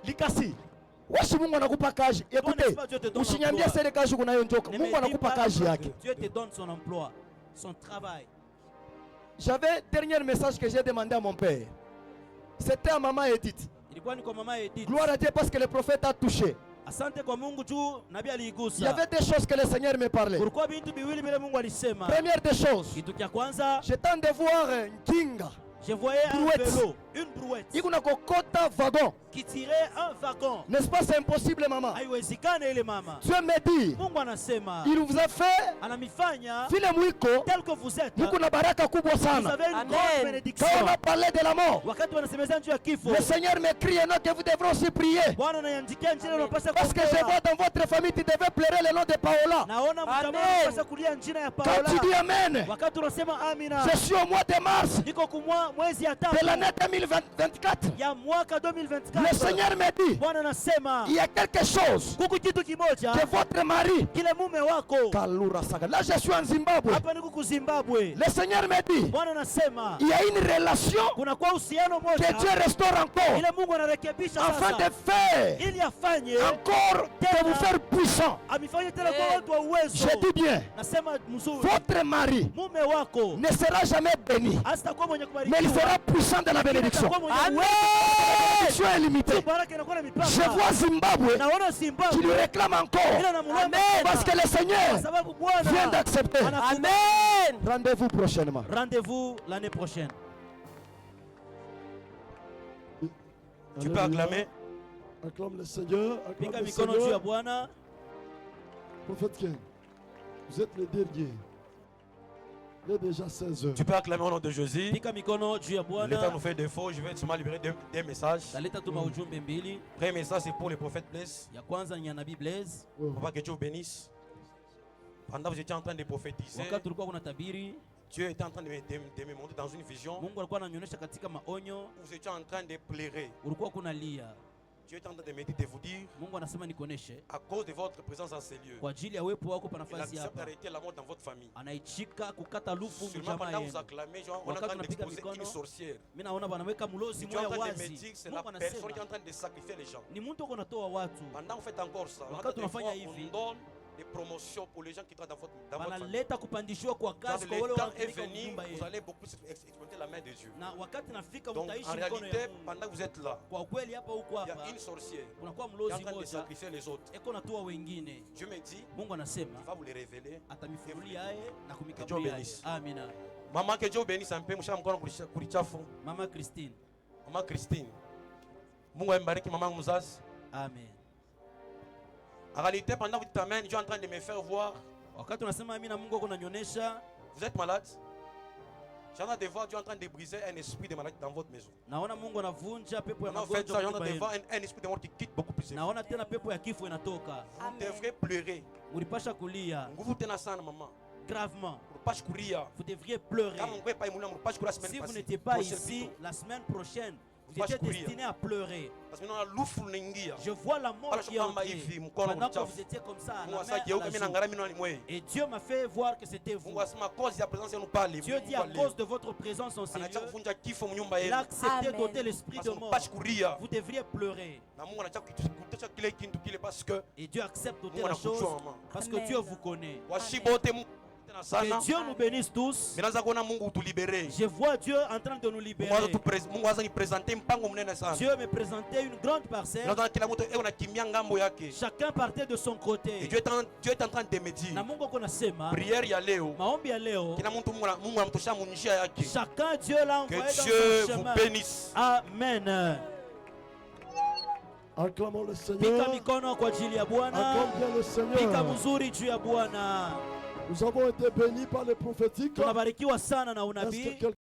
Likasi. Washi Mungu anakupa kazi. Écoutez, usinyambie sere kazi kunayo njoka. Ne Mungu me dis anakupa pas kazi que yake. Dieu te donne son emploi, son travail. J'avais dernier message que j'ai demandé à mon père. C'était à maman Edith. Ilikuwa ni kwa mama Edith. Gloire à Dieu parce que le prophète a touché. Asante kwa Mungu juu nabii aliigusa. Il y avait des choses que le Seigneur me parlait. Kulikuwa bintu biwili vile Mungu alisema. Première des choses, Kitu cha kwanza, j'étais de voir Nkinga. je voyais un Brouette. vélo, une brouette Il y a kokota wagon. qui tirait un wagon. N'est-ce pas, c'est impossible, maman? Haiwezekani ile mama. Dieu me dit, Mungu anasema il vous a fait anamifanya vile mwiko. tel que vous êtes. Muko na baraka kubwa Vous sana. avez une Amen. grande bénédiction. Quand on a parlé de la mort, Wakati wanasemezana juu ya kifo, le Seigneur me crie et non que vous devrez aussi prier. Bwana ananiandikia njia unapaswa Parce que je vois dans votre famille, tu devais pleurer le nom de Paola. naona mjamaa Amen. anapaswa kulia njina ya Quand tu Paola. dis Amen, Wakati unasema amina, je suis au mois de mars niko kumwa mwezi ya de tatu l'année 2024. ya mwaka Le 2024. Seigneur me dit, Bwana anasema il y a quelque chose kuku kitu kimoja que votre mari, kile mume wako Kalura Saga, là je suis en Zimbabwe. hapa niko kuzimbabwe. Le Seigneur me dit, Bwana anasema il y a une relation kuna kwa uhusiano que moja Dieu restaure encore ile Mungu anarekebisha afin de sasa faire ili afanye encore de vous faire puissant. amifanye tena kwa watu wa uwezo. Je dis bien, Nasema mzuri, votre mari mume wako ne sera jamais béni, asitakuwa mwenye mais il kubarikiwa, sera puissant dans la bénédiction. atakuwa mwenye Amen. uwezo. Bénédiction est limitée. Baraka inakuwa na mipaka. Je vois Zimbabwe Naona qui lui Zimbabwe réclame encore ila namwomba parce que le kwa Seigneur sababu Bwana vient d'accepter. anakubali. Amen. Rendez-vous prochainement. Rendez-vous l'année prochaine. Tu peux acclamer. Acclame le Seigneur. Acclame Piga le mikono juu ya Seigneur. Bwana. Prophète Ken, vous êtes le dernier. Il est déjà 16 heures. Tu peux acclamer au nom de Jésus. Piga mikono juu ya L'État Bwana. nous fait défaut. Je vais seulement libérer deux messages. Taleta tu maujumbe mbili. Premier message, c'est pour le prophète Blaise. Ya kwanza ni ya Nabii Blaise. Papa, que Dieu vous bénisse. Pendant que vous étiez en train de prophétiser, Wakati tulikuwa kuna tabiri, Dieu était en train de me montrer dans une vision. Mungu alikuwa ananionyesha katika maonyo, Vous étiez en train de pleurer. ulikuwa kuna lia. Dieu est en train de me dire de vous dire, Mungu anasema nikuoneshe à cause de votre présence en ces lieux, kwa ajili ya uwepo wako pa il nafasi accepte hapa, d'arrêter la mort dans votre famille. anaichika kukata lufu Seulement mjamaa pendant vous yenu. acclamez, on est en Wakati train unapiga d'exposer mikono, une sorcière. mimi naona wanaweka mlozi Dieu est en moya train de me wazi. dire que c'est la Mungu personne qui est anasema en train de sacrifier les gens. ni mtu uko natoa watu, Pendant que vous faites encore ça, on wakati unafanya on hivi donne des promotions pour les gens qui travaillent dans votre famille. wanaleta kupandishiwa kwa kazi kwa Quand wale le temps est wanaotumika venu, nyumba vous yenu. allez beaucoup exploiter la main de Dieu. Na wakati nafika Donc mtaishi en mikono réalité, ya Mungu. pendant que vous êtes là, Kwa kweli hapa huko il y a hapa une sorcière kunakuwa qui est en mlozi train de mmoja sacrifier les autres. eko natoa wengine. Dieu me dit, Mungu il anasema va vous les révéler. atamifunulia yeye na Que Dieu kumikabulia yeye. bénisse. Amina. Maman, que Dieu bénisse un peu. Mshika mkono kulichafu. Mama Christine. Maman Christine. Mungu ambariki maman mzazi. Amen. En réalité, pendant que vous dites amen, Dieu est en train de me faire voir. Wakati unasema amina, Mungu akunionyesha Vous êtes malade. J'ai en train de voir Dieu en train de briser un esprit de maladie dans votre maison. naona Mungu anavunja pepo ya Maintenant, vous faites ça, j'ai en magonjwa train de kwa voir un esprit de mort qui quitte beaucoup plus. Vous naona tena pepo ya kifo inatoka. devrez pleurer. Mulipasha kulia Nguvu tena sana maman. gravement. Pas courir. Vous devriez pleurer. Quand mon père pas émoulé, pas courir la semaine Si vous passée. n'étiez pas Prochaine ici plutôt. la semaine prochaine, vous Pas étiez courir. destiné à pleurer. Parce que maintenant, l'oufou n'ingia. Je vois la mort Voilà, qui est je prends ma entrée. vie, mon corps Pendant que chauffe. vous étiez comme ça, à Mungu la asa mer, à geuka la mimi joue. naangalia mimi nani mwe. Et Dieu m'a fait voir que c'était vous. Mungu asema cause ya présence yenu pale. Dieu dit à cause de votre présence en ces anacha lieux, kuvunja kifo mnyumba il yenu. a accepté Amen. d'ôter l'esprit de Parce que mort. pas courir. Vous devriez pleurer. Na Mungu anacha kutosha kile kintu kile parce que Et Dieu accepte d'ôter Mungu la chose anakujua mama. parce que Amen. Dieu vous connaît. Washibote Mungu tena sana. Que Dieu nous bénisse tous. Minaanza kuona Mungu utulibere. Je vois Dieu en train de nous libérer. Mungu aza nipresenter mpango mnene sana. Dieu me présentait une grande parcelle. Minaanza kila mtu eko na kimia ngambo yake. Chacun partait de son Et côté. Dieu est en train de me dire. Na Mungu kunasema Prière ya leo. maombi ya leo, Kila mtu Mungu anamtosha munjia yake. chacun Dieu l'a envoyé Que dans Dieu son vous chemin. bénisse. Amen. Acclamons le Pika Seigneur. mikono kwa ajili ya Bwana. Acclame bien le Pika Seigneur. mzuri juu ya Bwana. Nous avons été bénis par les prophétiques. Tunabarikiwa sana na Est-ce que unabii. quelqu'un